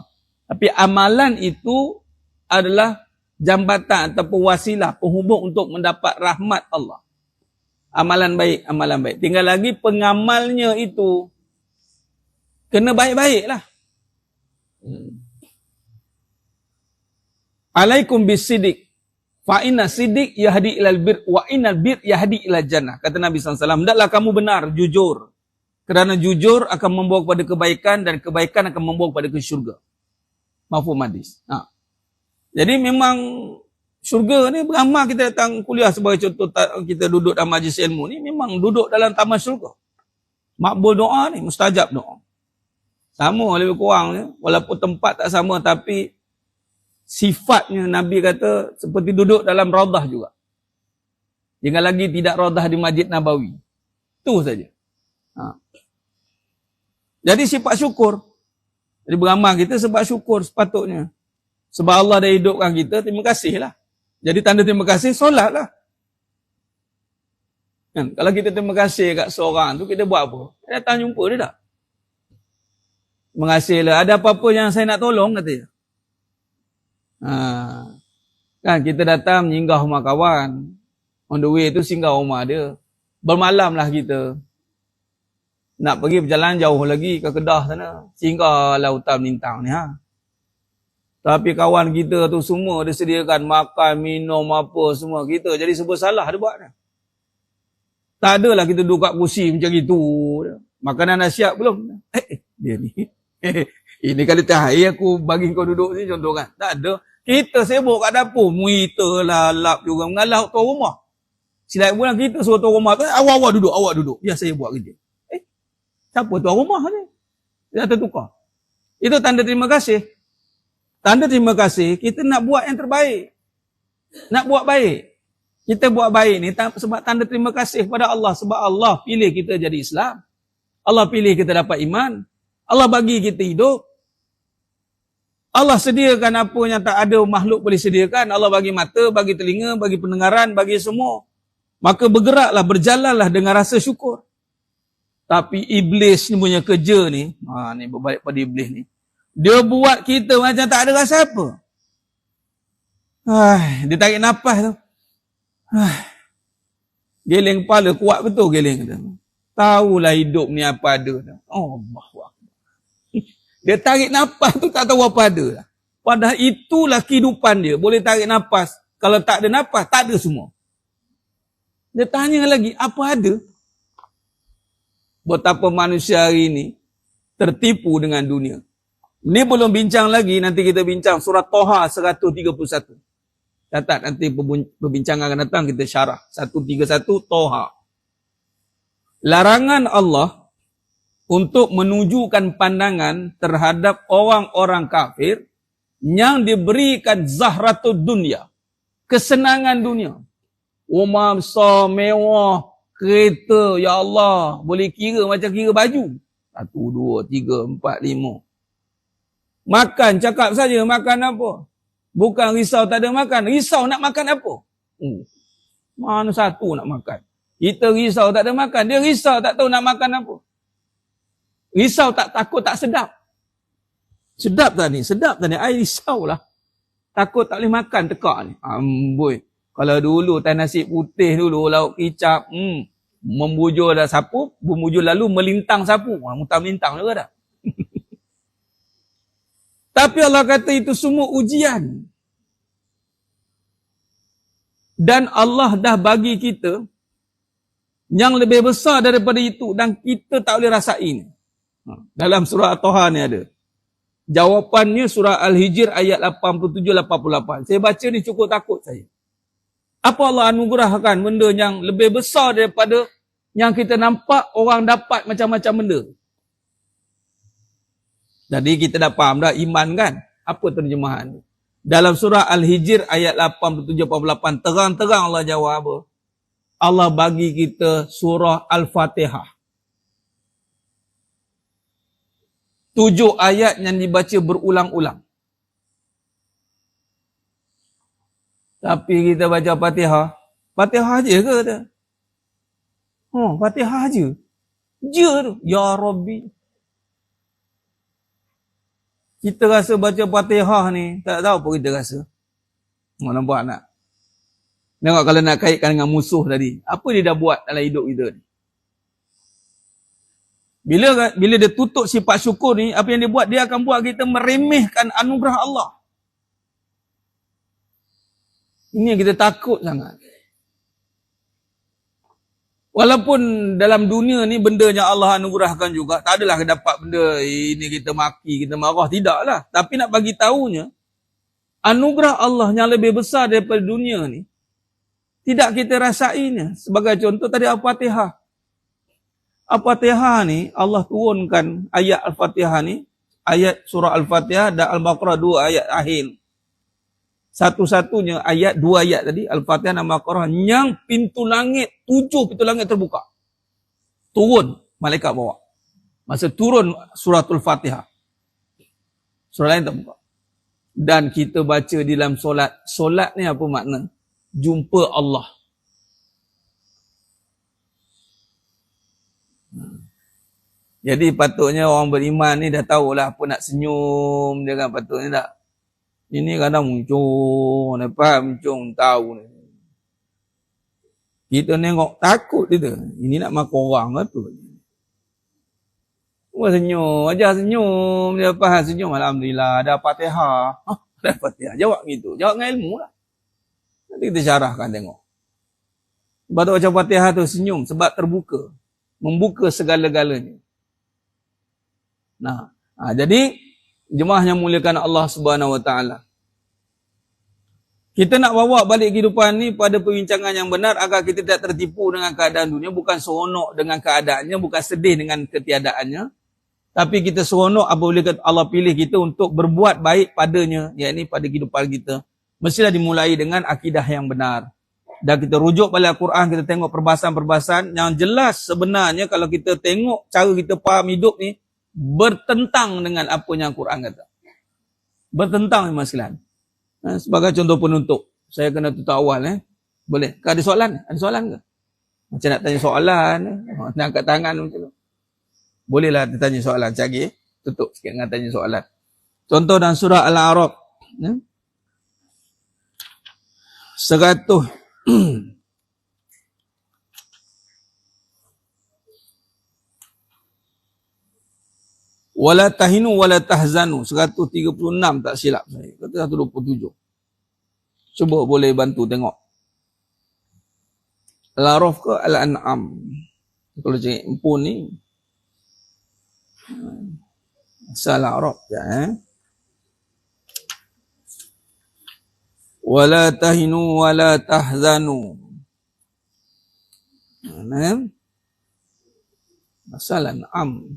[SPEAKER 1] Tapi amalan itu adalah jambatan ataupun wasilah penghubung untuk mendapat rahmat Allah. Amalan baik, amalan baik. Tinggal lagi pengamalnya itu kena baik-baik lah. Alaikum bisidik. Fa inna sidik yahdi ilal bir wa innal bir yahdi ilal jannah. Kata Nabi SAW, hendaklah kamu benar, jujur. Kerana jujur akan membawa kepada kebaikan dan kebaikan akan membawa kepada ke syurga. Mafhum hadis. Jadi memang syurga ni beramal kita datang kuliah sebagai contoh kita duduk dalam majlis ilmu ni memang duduk dalam taman syurga. Makbul doa ni, mustajab doa. Sama lebih kurang ni, walaupun tempat tak sama tapi sifatnya Nabi kata seperti duduk dalam raudah juga. Jangan lagi tidak raudah di Masjid Nabawi. Itu saja. Jadi sifat syukur. Jadi beramal kita sebab syukur sepatutnya. Sebab Allah dah hidupkan kita, terima kasih lah. Jadi tanda terima kasih, solat lah. Kan? Kalau kita terima kasih kat seorang tu, kita buat apa? Dia datang jumpa dia tak? Terima kasih lah. Ada apa-apa yang saya nak tolong, katanya. Kan kita datang menyinggah rumah kawan. On the way tu singgah rumah dia. Bermalam lah kita. Nak pergi berjalan jauh lagi ke Kedah sana. Singgah lautan Melintang ni. Tapi kawan kita tu semua dia sediakan makan, minum apa semua. Kita jadi serba salah dia buat. Tak adalah kita duduk kat kursi macam itu. Makanan dah siap belum? Dia ni. Ini kali terakhir aku bagi kau duduk ni contoh kan. Tak ada. Kita sibuk kat dapur. Muita lah, lap juga. Mengalah tuan rumah. Silap bulan kita suruh tuan rumah tu. Awak duduk. Biar saya buat kerja. Siapa tuan rumah ni? Dia tertukar. Itu tanda terima kasih. Tanda terima kasih, kita nak buat yang terbaik. Nak buat baik. Kita buat baik ni sebab tanda terima kasih kepada Allah. Sebab Allah pilih kita jadi Islam. Allah pilih kita dapat iman. Allah bagi kita hidup. Allah sediakan apa yang tak ada makhluk boleh sediakan. Allah bagi mata, bagi telinga, bagi pendengaran, bagi semua. Maka bergeraklah, berjalanlah dengan rasa syukur. Tapi iblis ni punya kerja ni, ni berbalik pada iblis ni. Dia buat kita macam tak ada rasa apa. Dia tarik nafas tu. Geleng kepala, kuat betul geleng tu. Tahulah hidup ni apa ada. Allah. Dia tarik nafas tu tak tahu apa ada. Padahal itulah kehidupan dia. Boleh tarik nafas. Kalau tak ada nafas, tak ada semua. Dia tanya lagi, apa ada? Betapa manusia hari ini tertipu dengan dunia. Ini belum bincang lagi, nanti kita bincang surah Toha 131. Catat nanti perbincangan akan datang kita syarah. 131 Toha. Larangan Allah untuk menunjukkan pandangan terhadap orang-orang kafir yang diberikan zahratud dunia. Kesenangan dunia. Rumah besar, mewah, kereta, ya Allah. Boleh kira macam kira baju. 1, 2, 3, 4, 5. Makan, cakap saja makan apa. Bukan risau tak ada makan. Risau nak makan apa? Mana satu nak makan. Kita risau tak ada makan. Dia risau tak tahu nak makan apa. Risau tak takut tak sedap. Sedap tak ni? Sedap tak ni? I risau lah. Takut tak boleh makan tekak ni. Amboi. Kalau dulu tan nasi putih dulu, lauk kicap. Membujur dah sapu. Membujur lalu melintang sapu. Muntah melintang juga dah. Tapi Allah kata itu semua ujian. Dan Allah dah bagi kita yang lebih besar daripada itu dan kita tak boleh rasain. Dalam surah At-Taha ni ada. Jawapannya surah Al-Hijr ayat 87-88. Saya baca ni cukup takut saya. Apa Allah anugerahkan benda yang lebih besar daripada yang kita nampak orang dapat macam-macam benda. Jadi kita dah faham dah iman kan? Apa terjemahan ni? Dalam surah Al-Hijr ayat 87-88 terang-terang Allah jawab apa? Allah bagi kita surah Al-Fatihah. 7 ayat yang dibaca berulang-ulang. Tapi kita baca Fatihah, Fatihah je ke kata? Fatihah je. Je tu. Ya Rabbi. Kita rasa baca Fatihah ni, tak tahu apa kita rasa. Nampak nak? Tengok kalau nak kaitkan dengan musuh tadi. Apa dia dah buat dalam hidup kita ni? Bila dia tutup sifat syukur ni, apa yang dia buat? Dia akan buat kita meremehkan anugerah Allah. Ini yang kita takut sangat. Walaupun dalam dunia ni benda yang Allah anugerahkan juga, tak adalah dapat benda ini kita maki, kita marah, tidaklah. Tapi nak bagi tahunya, anugerah Allah yang lebih besar daripada dunia ni, tidak kita rasainya. Sebagai contoh tadi Al-Fatihah. Al-Fatihah ni, Allah turunkan ayat Al-Fatihah ni, ayat surah Al-Fatihah dan Al-Baqarah 2 ayat akhir. Satu-satunya ayat, 2 ayat tadi, Al-Fatihah dan Al-Baqarah, yang pintu langit, 7 pintu langit terbuka. Turun, malaikat bawa. Masa turun suratul Fatihah. Surah lain terbuka. Dan kita baca di dalam solat. Solat ni apa makna? Jumpa Allah. Jadi patutnya orang beriman ni dah tahulah apa nak senyum dia kan, patutnya tak. Ini kadang muncul, lepas muncul tahu ni. Kita tengok takut dia. Ini nak makan orang ke tu. Wah senyum, ajar senyum, dia faham senyum, alhamdulillah ada Fatihah. Ada Fatihah. Jawab gitu. Jawab dengan ilmu lah. Nanti kita syarahkan tengok. Sebab tu baca Fatihah tu senyum sebab terbuka, membuka segala-galanya. Nah, jadi jemaah yang muliakan Allah Subhanahu Wa Taala. Kita nak bawa balik kehidupan ni pada perbincangan yang benar agar kita tidak tertipu dengan keadaan dunia, bukan seronok dengan keadaannya, bukan sedih dengan ketiadaannya, tapi kita seronok apabila Allah pilih kita untuk berbuat baik padanya, yakni pada kehidupan kita. Mestilah dimulai dengan akidah yang benar. Dan kita rujuk pada Al-Quran, kita tengok perbahasan-perbahasan yang jelas sebenarnya kalau kita tengok cara kita faham hidup ni, bertentang dengan apa yang Al-Quran kata. Bertentang memang sekalian. Sebagai contoh penutup, saya kena tutup awal. Boleh? Ada soalan? Ada soalan ke? Macam nak tanya soalan, nak angkat tangan macam tu. Bolehlah dia tanya soalan. Cari, tutup sikit dengan tanya soalan. Contoh dalam surah Al-A'raf. 100. Wala tahinu wala tahzanu, 136 tak silap saya. Kata 127. Cuba boleh bantu tengok. Al-A'raf ke Al-An'am? Kalau cakap empun ni asal Al-A'raf ya. Wala tahinu wala tahzanu. Asal Al-An'am.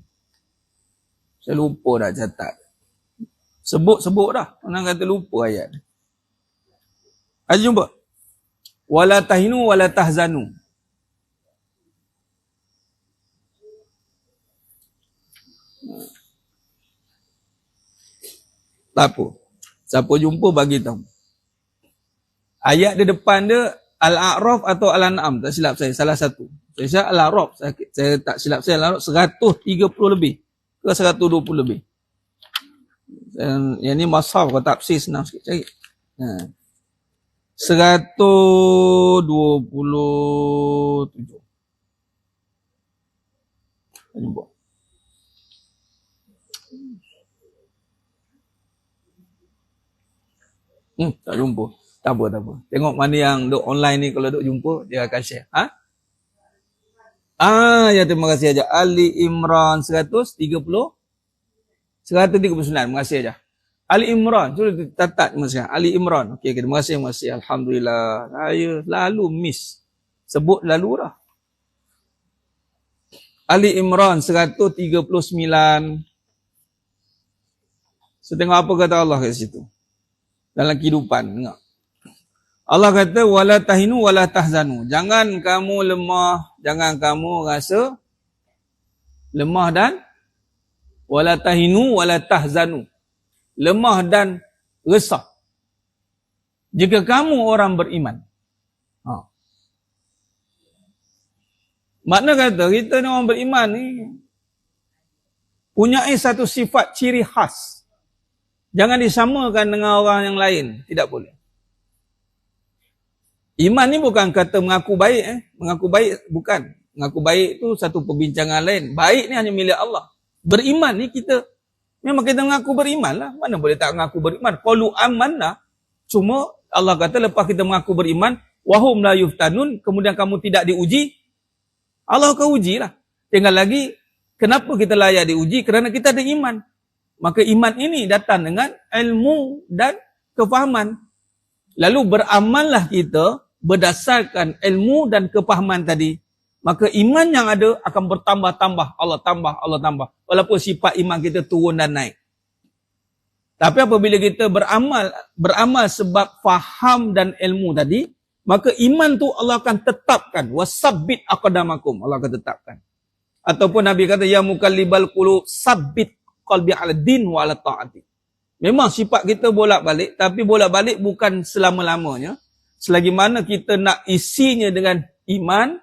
[SPEAKER 1] Saya lupa dah catat. Sebut dah. Orang kata lupa ayat. Ada jumpa? Wala tahinu wala tahzanu. Tak apa. Siapa jumpa bagi tahu. Ayat di depan dia Al-A'raf atau Al-An'am. Tak silap saya. Salah satu. Saya silap Al-A'raf. Saya tak silap saya Al-A'raf 130 lebih. Ke 120 lebih. Yang ni mashaf ke tafsir senang sikit cari. 127. Tak jumpa. Tak jumpa. Tak apa, tak apa. Tengok mana yang duk online ni, kalau duk jumpa, dia akan share. Ha? Ya, terima kasih aja. Ali Imran 130. 139. Terima kasih aja. Ali Imran. Cuba tatat masa. Ali Imran. Okey, terima kasih, terima kasih. Alhamdulillah. Saya lalu miss. Sebut lalu dah. Ali Imran 139. So, tengok apa kata Allah kat situ. Dalam kehidupan. Tengok. Allah kata, wala tahinu wala tahzanu. Jangan kamu lemah, jangan kamu rasa lemah dan wala tahinu wala tahzanu. Lemah dan resah. Jika kamu orang beriman. Makna kata, kita ni orang beriman ni punyai satu sifat ciri khas. Jangan disamakan dengan orang yang lain. Tidak boleh. Iman ni bukan kata mengaku baik. Mengaku baik bukan. Mengaku baik tu satu perbincangan lain. Baik ni hanya milik Allah. Beriman ni kita, memang kita mengaku beriman lah. Mana boleh tak mengaku beriman. Qalu amanna. Cuma Allah kata lepas kita mengaku beriman, wahum la yuftanun, kemudian kamu tidak diuji, Allah akan uji lah. Tinggal lagi, kenapa kita layak diuji? Kerana kita ada iman. Maka iman ini datang dengan ilmu dan kefahaman. Lalu beramallah kita berdasarkan ilmu dan kepahaman tadi. Maka iman yang ada akan bertambah-tambah. Allah tambah. Walaupun sifat iman kita turun dan naik. Tapi apabila kita beramal sebab faham dan ilmu tadi, maka iman tu Allah akan tetapkan. Wasabbit aqdamakum. Allah akan tetapkan. Ataupun Nabi kata, ya mukallibal qulub, sabbit qalbi ala din wa ala ta'ati. Memang sifat kita bolak-balik, tapi bolak-balik bukan selama-lamanya. Selagi mana kita nak isinya dengan iman,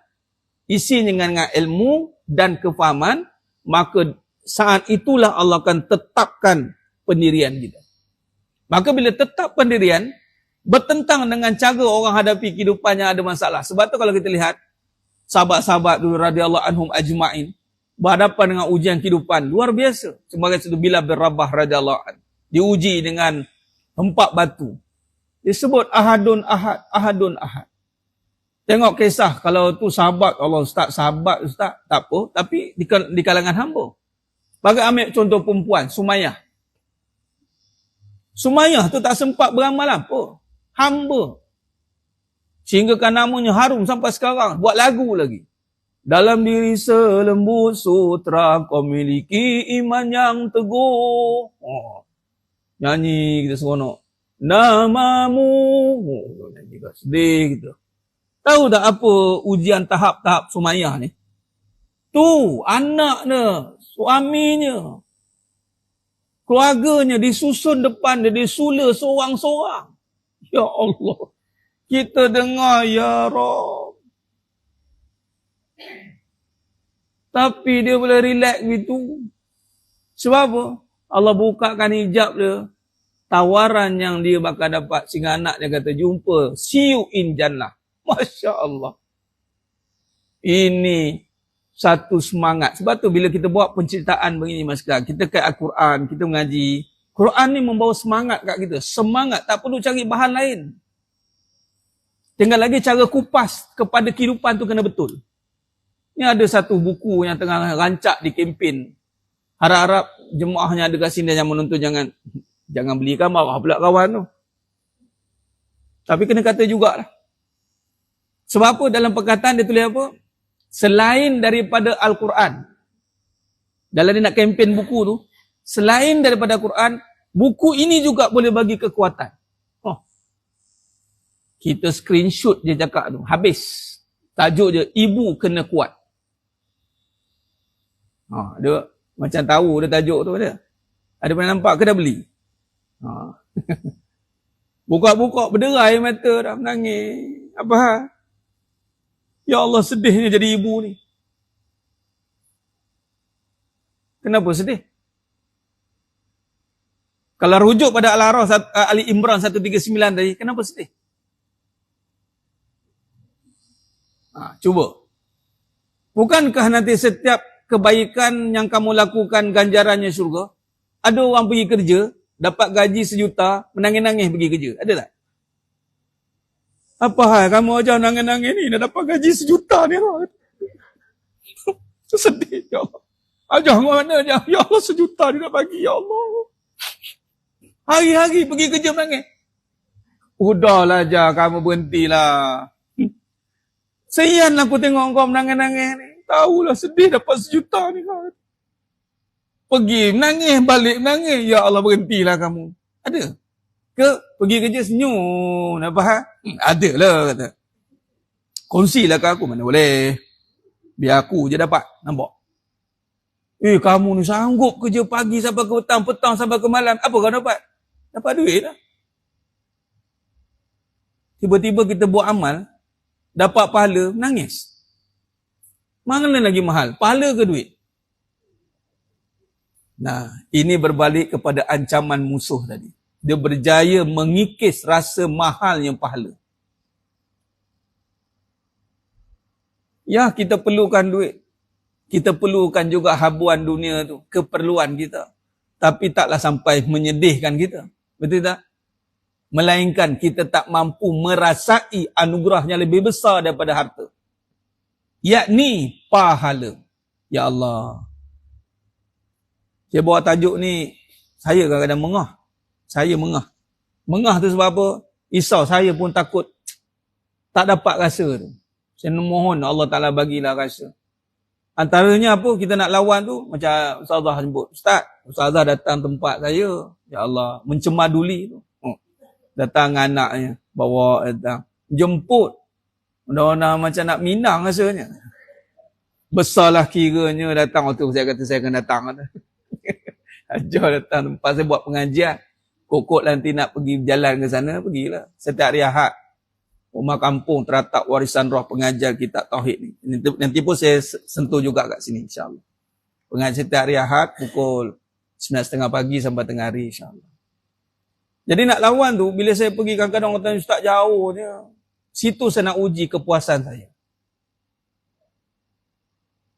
[SPEAKER 1] isinya dengan ilmu dan kefahaman, maka saat itulah Allah akan tetapkan pendirian kita. Maka bila tetap pendirian, bertentang dengan cara orang hadapi kehidupan yang ada masalah. Sebab tu kalau kita lihat, sahabat-sahabat dulu radhiyallahu anhum ajma'in, berhadapan dengan ujian kehidupan, luar biasa. Sebagai satu Bilal bin Rabah radhiyallahu anhu. Diuji dengan hempak batu. Disebut ahadun ahad, ahadun ahad. Tengok kisah, kalau tu sahabat, Allah Ustaz, sahabat Ustaz, tak apa. Tapi di kalangan hamba. Bagi ambil contoh perempuan, Sumayyah. Sumayyah tu tak sempat beramal apa. Hamba. Sehingga kan namanya harum sampai sekarang. Buat lagu lagi. Dalam diri selembut sutra, kau miliki iman yang teguh. Nyanyi kita seronok. Namamu. Nyanyi kita sedih kita. Tahu tak apa ujian tahap-tahap Sumayyah ni? Tu, anaknya, suaminya, keluarganya disusun depan dia, disula seorang-seorang. Ya Allah. Kita dengar, ya Rabb. Tapi dia boleh relax gitu. Sebab apa? Allah bukakan hijab dia. Tawaran yang dia bakal dapat. Sehingga anak dia kata, jumpa. See you in Jannah. Masya Allah. Ini satu semangat. Sebab tu bila kita buat penceritaan begini mas kak, kita kat Al-Quran, kita mengaji. Quran ni membawa semangat kat kita. Semangat. Tak perlu cari bahan lain. Tinggal lagi cara kupas kepada kehidupan tu kena betul. Ni ada satu buku yang tengah rancak di kempen. Harap-harap jemaahnya ada kat sini yang menonton, jangan belikan, marah pula kawan tu. Tapi kena kata jugalah. Sebab apa? Dalam perkataan dia tulis apa? Selain daripada Al-Quran. Dalam dia nak kempen buku tu, selain daripada Al-Quran, buku ini juga boleh bagi kekuatan. Kita screenshot dia cakap tu. Habis. Tajuk dia, ibu kena kuat. Dia macam tahu dia tajuk tu dia. Ada pernah nampak ke dah beli? Buka-buka berderai mata dah menangis. Apa hal? Ya Allah, sedihnya jadi ibu ni. Kenapa sedih? Kalau rujuk pada Al-A'raf Ali Imran 139 tadi, kenapa sedih? Cuba. Bukankah nanti setiap kebaikan yang kamu lakukan ganjarannya syurga? Ada orang pergi kerja, dapat gaji 1 juta, menangis-nangis pergi kerja. Ada tak? Apa hal kamu ajar nangis-nangis ni, dah dapat gaji 1 juta ni. Sedih, ya Allah. Ajar mana ajar, ya Allah 1 juta dia dah bagi, ya Allah. Hari-hari pergi kerja menangis. Udahlah ajar, kamu berhentilah. Seian aku tengok kau menangis-nangis ni. Tahulah sedih dapat 1 juta ni. Pergi menangis, balik menangis. Ya Allah berhentilah kamu. Ada? Ke pergi kerja senyum. Apa? Ada lah kata. Kongsilah ke aku. Mana boleh. Biar aku je dapat. Nampak? Kamu ni sanggup kerja pagi sampai ke petang, petang sampai ke malam. Apa kau dapat? Dapat duit lah. Tiba-tiba kita buat amal, dapat pahala, nangis. Mana lagi mahal? Pahala ke duit? Nah, ini berbalik kepada ancaman musuh tadi. Dia berjaya mengikis rasa mahalnya pahala. Ya, kita perlukan duit. Kita perlukan juga habuan dunia tu, keperluan kita. Tapi taklah sampai menyedihkan kita. Betul tak? Melainkan kita tak mampu merasai anugerah yang lebih besar daripada harta. Yakni pahala. Ya Allah. Saya bawa tajuk ni, saya kadang-kadang mengah. Saya mengah. Mengah tu sebab apa? Risau, saya pun takut tak dapat rasa tu. Saya mohon Allah Ta'ala bagilah rasa. Antaranya apa kita nak lawan tu, macam Ustazah sebut. Ustazah datang tempat saya, ya Allah, mencemaduli tu. Datang anaknya, bawa datang. Jemput. Mudah-mudahan macam nak minang rasanya. Besarlah kiranya datang waktu saya kata saya akan datang. Ajar datang tempat saya buat pengajian. Kokok nanti nak pergi jalan ke sana, pergilah. Setiap hari Ahad. Rumah kampung teratap warisan roh pengajar kitab Tauhid ni. Nanti pun saya sentuh juga kat sini insyaAllah. Pengajian setiap hari Ahad pukul 9.30 pagi sampai tengah hari insyaAllah. Jadi nak lawan tu, bila saya pergi kadang-kadang orang tanya, Ustaz jauh dia. Situ saya nak uji kepuasan saya.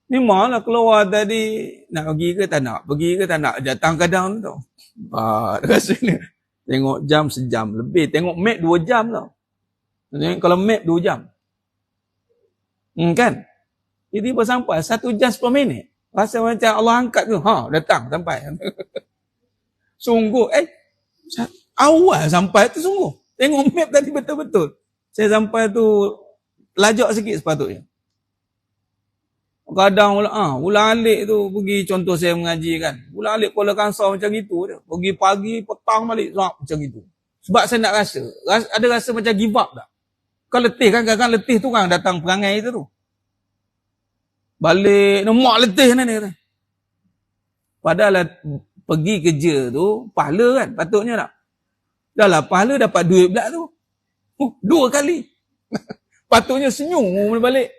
[SPEAKER 1] Memanglah keluar tadi, nak pergi ke tak nak? Pergi ke tak nak? Datang kadang tu. Rasa ni. Tengok jam sejam lebih. Tengok map 2 jam tau. Kalau map 2 jam. Kan? Tiba-tiba sampai 1 jam 10 minit. Rasa macam Allah angkat tu. Datang sampai. Sungguh. Awal sampai tu sungguh. Tengok map tadi betul-betul. Saya sampai tu lajak sikit sepatutnya. Kadang ulang-alik tu pergi, contoh saya mengaji kan. Ulang-alik Kuala Kangsar macam gitu dia. Pergi pagi, petang balik, macam gitu. Sebab saya nak rasa. Ada rasa macam give up tak? Kau letih kan, kadang-kadang letih tu kan datang perangai itu tu. Balik, mak letih ni dia kata. Padahal pergi kerja tu, pahala kan, patutnya tak? Dah lah, pahala dapat duit pula tu. 2 kali. Patutnya senyum balik.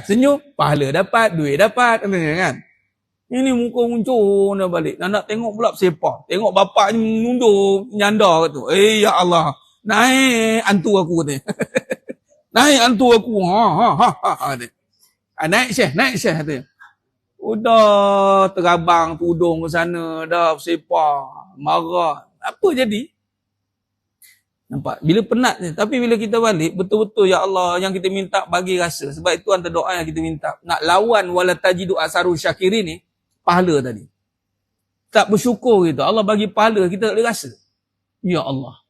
[SPEAKER 1] Senyum, pahala dapat, duit dapat, kan? Ini muka muncul dah balik. Nak tengok pula sepah. Tengok bapak ni mundur, nyanda tu. Ya Allah. Naik antu aku kata. Naik antu aku. Naik syekh kata. Udah terabang tudung ke sana, dah sepah, marah. Apa jadi? Nampak? Bila penat ni. Tapi bila kita balik, betul-betul ya Allah yang kita minta bagi rasa. Sebab itu antara doa yang kita minta. Nak lawan wala tajidu asarul syakirin ni, pahala tadi. Tak bersyukur kita. Allah bagi pahala, kita tak boleh rasa. Ya Allah.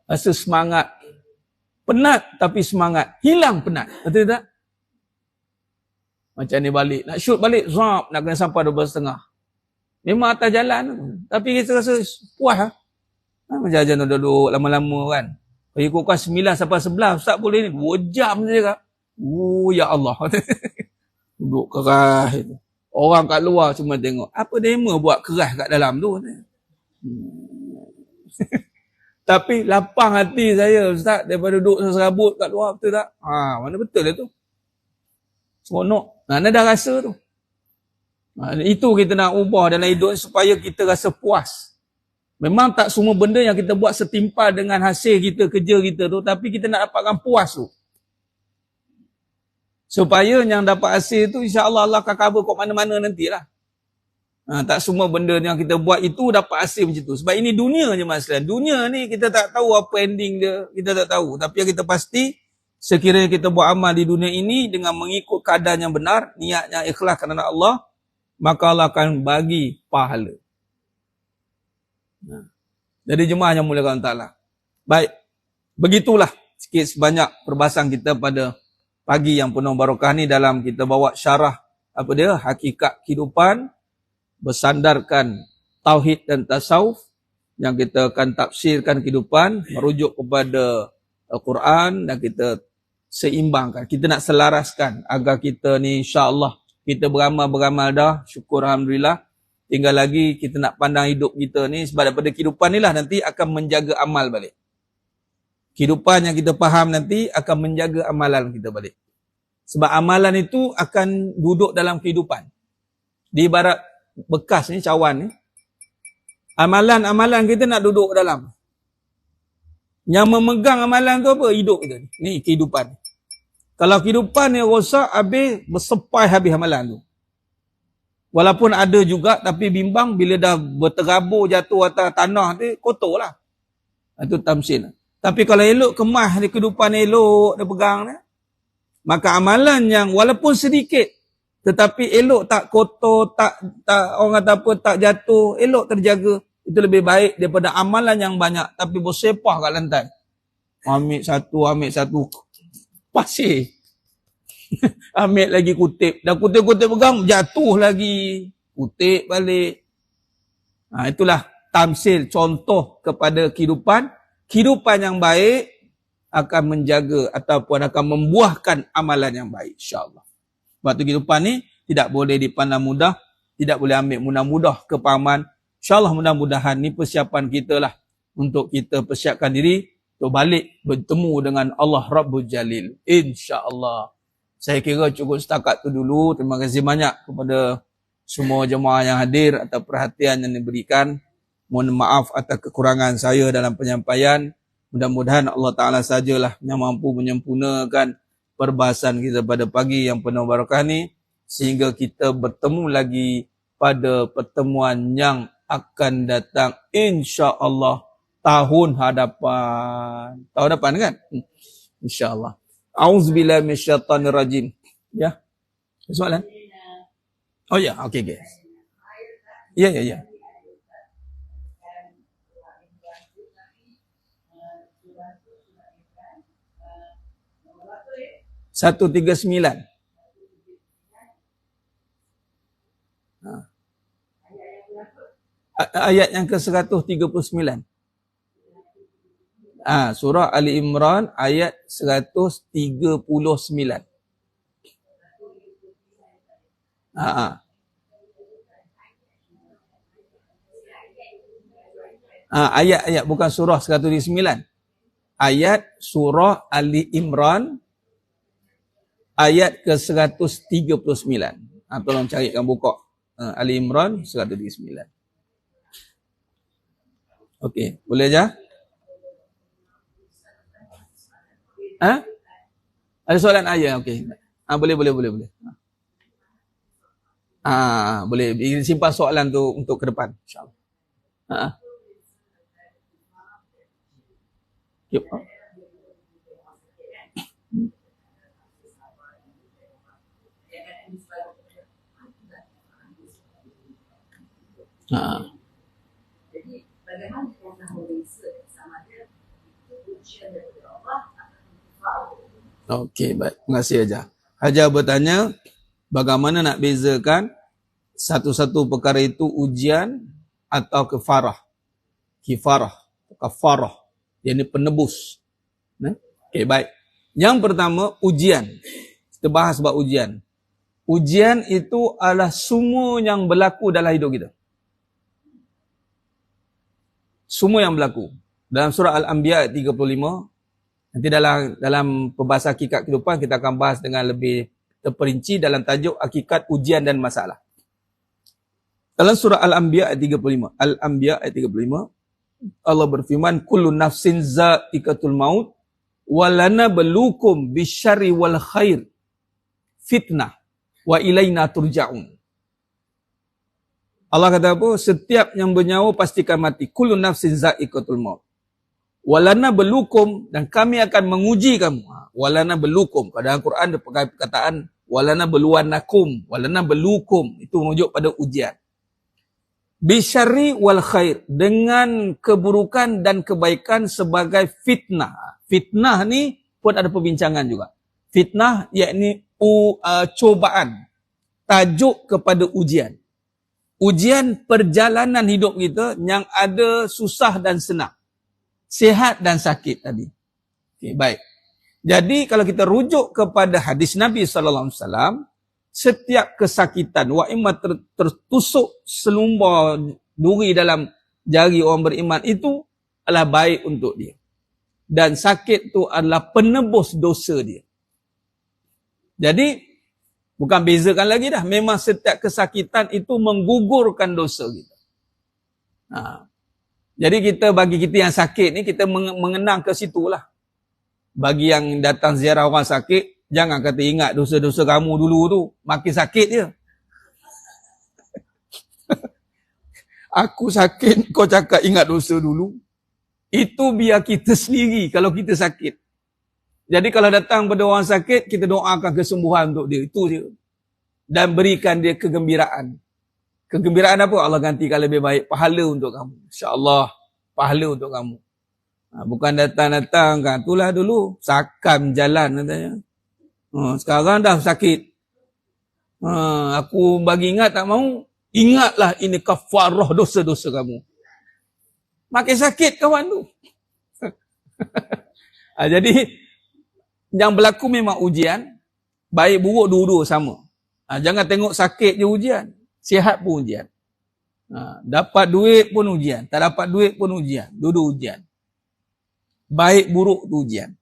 [SPEAKER 1] Rasa semangat. Penat tapi semangat. Hilang penat. Betul tak? Macam ni balik. Nak shoot balik, zap, nak kena sampai 12.30. Memang atas jalan. Tapi kita rasa puas lah. Macam aja duduk lama-lama kan. Pergi pukul 9 sampai 11. Ustaz boleh ni 2 jam saja kak. Ya Allah. Duduk keras itu. Orang kat luar cuma tengok. Apa demo buat keras kat dalam tu. Tapi lapang hati saya Ustaz. Daripada duduk serabut kat luar. Betul tak? Mana betul dia tu. Seronok. Mana dah rasa tu. Itu kita nak ubah dalam hidup supaya kita rasa puas. Memang tak semua benda yang kita buat setimpal dengan hasil kita, kerja kita tu. Tapi kita nak dapatkan puas tu. Supaya yang dapat hasil tu insya-Allah Allah akan cover kat mana-mana nantilah. Tak semua benda yang kita buat itu dapat hasil macam tu. Sebab ini dunia je masalah. Dunia ni kita tak tahu apa ending dia. Kita tak tahu. Tapi yang kita pasti, sekiranya kita buat amal di dunia ini dengan mengikut keadaan yang benar, niatnya ikhlas kerana Allah, maka Allah akan bagi pahala. Jadi jemaah yang mulia Allah Ta'ala. Baik, begitulah sikit sebanyak perbahasan kita pada pagi yang penuh barakah ni dalam kita bawa syarah apa dia, hakikat kehidupan bersandarkan tauhid dan tasawuf, yang kita akan tafsirkan kehidupan merujuk kepada Al-Quran dan kita seimbangkan. Kita nak selaraskan agar kita ni insya-Allah kita beramal dah, syukur alhamdulillah. Tinggal lagi kita nak pandang hidup kita ni sebab daripada kehidupan ni lah nanti akan menjaga amal balik. Kehidupan yang kita faham nanti akan menjaga amalan kita balik. Sebab amalan itu akan duduk dalam kehidupan. Di ibarat bekas ni, cawan ni. Amalan-amalan kita nak duduk dalam. Yang memegang amalan tu apa? Hidup kita ni. Ni kehidupan. Kalau kehidupan ni rosak, habis bersepai habis amalan tu. Walaupun ada juga, tapi bimbang bila dah berterabur jatuh atas tanah tu, kotor lah. Itu tamsil. Tapi kalau elok kemas di kehidupan elok dia pegang ni, maka amalan yang walaupun sedikit, tetapi elok tak kotor, tak orang kata apa, tak jatuh, elok terjaga. Itu lebih baik daripada amalan yang banyak, tapi bersepah kat lantai. Ambil satu, pasir. Ambil lagi kutip. Dah kutip-kutip pegang, jatuh lagi. Kutip balik. Itulah tamsil, contoh kepada kehidupan. Kehidupan yang baik akan menjaga ataupun akan membuahkan amalan yang baik. InsyaAllah. Sebab tu kehidupan ni tidak boleh dipandang mudah. Tidak boleh ambil mudah-mudah kepahaman. InsyaAllah mudah-mudahan ni persiapan kita lah. Untuk kita persiapkan diri. Untuk balik bertemu dengan Allah Rabbul Jalil. InsyaAllah. Saya kira cukup setakat tu dulu. Terima kasih banyak kepada semua jemaah yang hadir atas perhatian yang diberikan. Mohon maaf atas kekurangan saya dalam penyampaian. Mudah-mudahan Allah Ta'ala sajalah yang mampu menyempurnakan perbahasan kita pada pagi yang penuh barakah ni. Sehingga kita bertemu lagi pada pertemuan yang akan datang. InsyaAllah tahun hadapan. Tahun depan kan? InsyaAllah. A'udzubillahi minasyaitonirrajim. Ya. Soalan? Oh ya, okey guys. Ya. 139. Ayat yang ke-139. Surah Ali Imran ayat 139. Ayat bukan surah 139. Ayat surah Ali Imran ayat ke-139. Tolong carikan buka. Ali Imran 139. Okey, boleh aja? Ada soalan ayat, okey. Boleh. Boleh. Simpan soalan tu untuk ke depan, insya-Allah. Yuk.
[SPEAKER 2] Jadi bagaimana kita membeza sama ada ujian dari Allah atau
[SPEAKER 1] Okey, baik. Terima kasih Hajar. Hajar bertanya, bagaimana nak bezakan satu-satu perkara itu ujian atau kafarah? Kafarah. Yang ini penebus. Okey, baik. Yang pertama, ujian. Kita bahas sebab ujian. Ujian itu adalah semua yang berlaku dalam hidup kita. Semua yang berlaku. Dalam surah Al-Anbiya ayat 35, nanti dalam pembahasan hakikat kehidupan kita akan bahas dengan lebih terperinci dalam tajuk hakikat ujian dan masalah. Dalam surah Al-Anbiya ayat 35. Al-Anbiya ayat 35. Allah berfirman, kullu nafsin za'iqatul maut wa lanabluukum bisyarri wal khair fitnah wa ilaina turja'un. Allah kata apa? Setiap yang bernyawa pastikan mati. Kullu nafsin za'iqatul maut. Walana belukum, dan kami akan menguji kamu. Walana belukum. Pada Al-Quran ada perkataan walana beluanakum. Walana belukum. Itu merujuk pada ujian. Bisyarri wal khair. Dengan keburukan dan kebaikan sebagai fitnah. Fitnah ni pun ada perbincangan juga. Fitnah yakni cobaan. Tajuk kepada ujian. Ujian perjalanan hidup kita yang ada susah dan senang. Sihat dan sakit tadi. Okay, baik. Jadi kalau kita rujuk kepada hadis Nabi SAW, setiap kesakitan, wa imma tertusuk selumbar duri dalam jari orang beriman itu adalah baik untuk dia. Dan sakit itu adalah penebus dosa dia. Jadi, bukan bezakan lagi dah. Memang setiap kesakitan itu menggugurkan dosa kita. Jadi kita, bagi kita yang sakit ni, kita mengenang ke situlah. Bagi yang datang ziarah orang sakit, jangan kata ingat dosa-dosa kamu dulu tu. Makin sakit je. Aku sakit, kau cakap ingat dosa dulu. Itu biar kita sendiri kalau kita sakit. Jadi kalau datang pada orang sakit, kita doakan kesembuhan untuk dia. Itu je. Dan berikan dia kegembiraan. Kegembiraan apa? Allah gantikan lebih baik. Pahala untuk kamu. InsyaAllah. Pahala untuk kamu. Bukan datang-datang kan. Itulah dulu. Sakam jalan katanya. Sekarang dah sakit. Aku bagi ingat tak mau. Ingatlah ini kafarah dosa-dosa kamu. Makin sakit kawan tu. Jadi, yang berlaku memang ujian. Baik buruk dua-dua sama. Jangan tengok sakit je ujian. Sihat pun ujian. Dapat duit pun ujian. Tak dapat duit pun ujian. Dua-dua ujian. Baik buruk tu ujian.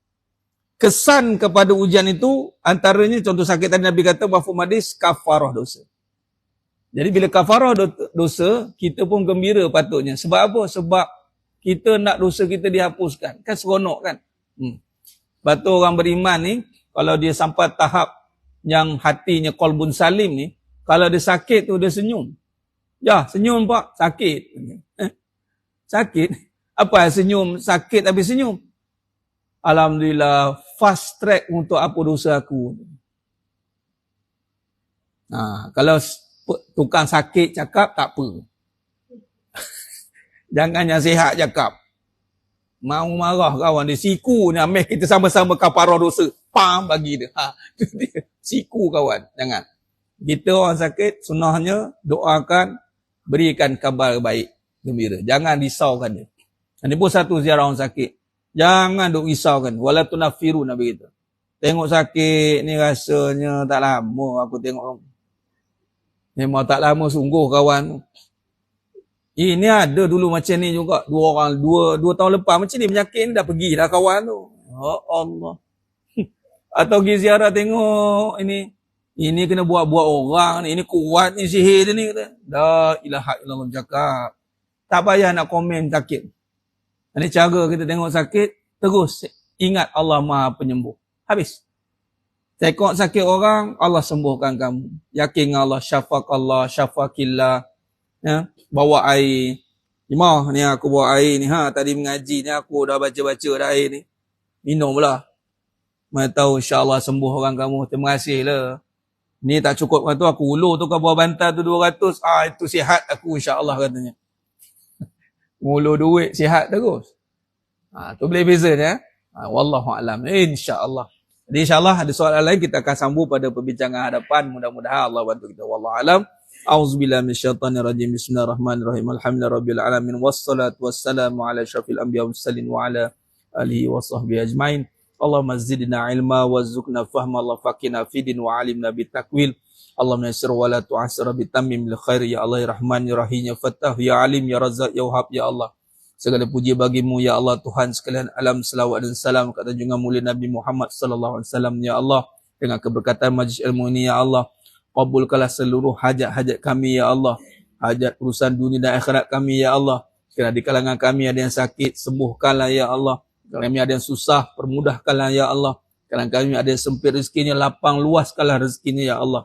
[SPEAKER 1] Kesan kepada ujian itu, antaranya contoh sakit tadi Nabi kata, mafhum hadis, kafarah dosa. Jadi bila kafarah dosa, kita pun gembira patutnya. Sebab apa? Sebab kita nak dosa kita dihapuskan. Kan seronok kan? Sebab tu orang beriman ni, kalau dia sampai tahap yang hatinya qalbun salim ni, kalau dia sakit tu dia senyum. Ya, senyum pak, sakit. Sakit? Apa senyum, sakit tapi senyum? Alhamdulillah, fast track untuk apa dosa aku. Kalau tukang sakit cakap, tak apa. Jangan yang sihat cakap. Mau marah kawan dia, siku ni ambil kita sama-sama kafarah dosa. Pam bagi dia. Dia. Siku kawan, jangan. Kita orang sakit, sunnahnya doakan, berikan kabar baik, gembira. Jangan risaukan dia. Ini pun satu ziarah orang sakit. Jangan duk risaukan. Wala tunafiru Nabi kita. Tengok sakit ni rasanya tak lama aku tengok. Memang tak lama sungguh kawan. Ini ada dulu macam ni juga. Dua tahun lepas macam ni penyakit ni dah pergi dah kawan tu. Ya Allah. Atau pergi ziarah tengok ini. Ini kena buat-buat orang ni. Ini kuat ni sihir dia ni. La ilaha illallah cakap. Tak payah nak komen sakit. Ini cara kita tengok sakit. Terus ingat Allah Maha Penyembuh. Habis. Tengok sakit orang, Allah sembuhkan kamu. Yakin Allah, syafaqallah, syafaqillah. Ya, bawa air. Imah ni aku bawa air ni. Tadi mengaji ni aku dah baca-baca dah air ni. Minumlah. Mana tahu insyaAllah sembuh orang kamu. Terima kasih lah. Ni tak cukup kata aku ulur tu kau bawa bantal tu 200. Itu sihat aku insyaAllah katanya. Ulur duit sihat terus. Tu boleh beza ni. Wallahu'alam. InsyaAllah. Jadi insyaAllah ada soalan lain kita akan sambung pada perbincangan hadapan. Mudah-mudahan Allah bantu kita. Wallahu'alam. A'udzubillahi minasyaitonirrajim. Bismillahirrahmanirrahim. Alhamdulillahirabbil alamin wassalatu wassalamu ala asyrafil anbiya'i wal mursalin wa ala alihi washabbihi ajmain. Allahumma zidna ilma warzuqna fahma, Allah faqina fidin wa alimna bitakwil. Allahumma yassir wa la tu'assir bitammim bil khair ya Allah ya Rahman ya Rahim ya Fattah ya Alim ya Razzaq ya Wahhab ya Allah. Segala puji bagimu ya Allah Tuhan sekalian alam, selawat dan salam kepada junjungan mulia Nabi Muhammad sallallahu alaihi wasallam ya Allah. Dengan keberkatan majlis ilmu ini ya Allah, qabulkanlah seluruh hajat-hajat kami ya Allah. Hajat urusan dunia dan akhirat kami ya Allah. Kerana di kalangan kami ada yang sakit, sembuhkanlah ya Allah. Kalau kami ada yang susah, permudahkanlah ya Allah. Kalau kami ada yang sempit rezekinya, lapang luaskanlah rezekinya ya Allah.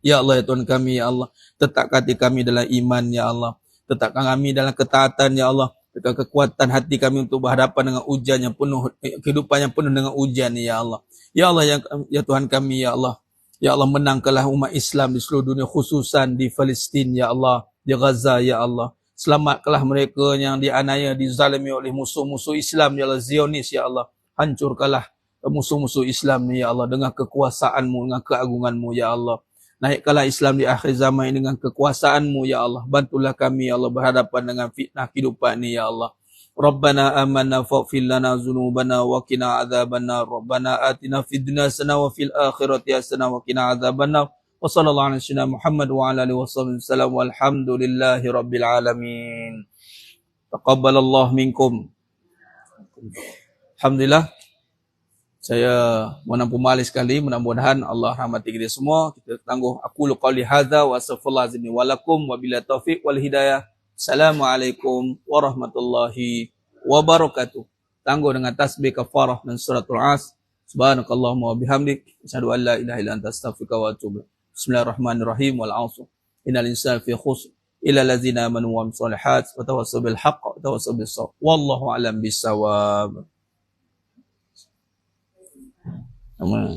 [SPEAKER 1] Ya Allah, ya Tuhan kami, ya Allah. Tetapkan hati kami dalam iman, ya Allah. Tetapkan kami dalam ketaatan, ya Allah. Tetapkan kekuatan hati kami untuk berhadapan dengan ujian yang penuh, kehidupan yang penuh dengan ujian, ya Allah. Ya Allah, ya Tuhan kami, ya Allah. Ya Allah, menangkanlah umat Islam di seluruh dunia, khususan di Palestin, ya Allah. Di Gaza, ya Allah. Selamatkanlah mereka yang dianiaya, dizalimi oleh musuh-musuh Islam, ya Allah. Zionis, ya Allah. Hancurkanlah musuh-musuh Islam ni, ya Allah. Dengan kekuasaanmu, dengan keagunganmu, ya Allah. Naikkanlah Islam di akhir zaman ini dengan kekuasaan-Mu, ya Allah. Bantulah kami, ya Allah, berhadapan dengan fitnah kehidupan ini, ya Allah. Rabbana amanna faghfir lana dzunubana wa qina adzabannar. Rabbana atina fid dunya hasanah wa fil akhirati hasanah wa qina adzabannar. Wa sallallahu ala sayyidina Muhammad wa ala alihi wasallam. Walhamdulillahi rabbil alamin. Taqabbalallahu minkum. Alhamdulillah. Saya menampung malih sekali, mudah-mudahan Allah rahmati kita semua. Kita tangguh aku qouli hadza wa astaghfirullahalazim wa lakum wa billahi taufiq wal hidayah. Assalamualaikum warahmatullahi wabarakatuh. Tangguh dengan tasbih kafarah dan suratul as. Subhanakallahumma wa bihamdik asyhadu an la ilaha illa anta astaghfiruka wa atubu ilaik. Bismillahirrahmanirrahim wal 'asr. Innal insana fi khusr illa allazina amanu wa amilus solihat wa tawassaw bil haqq wa tawassaw bis shawab. Wallahu a'lam bissawab. Amen.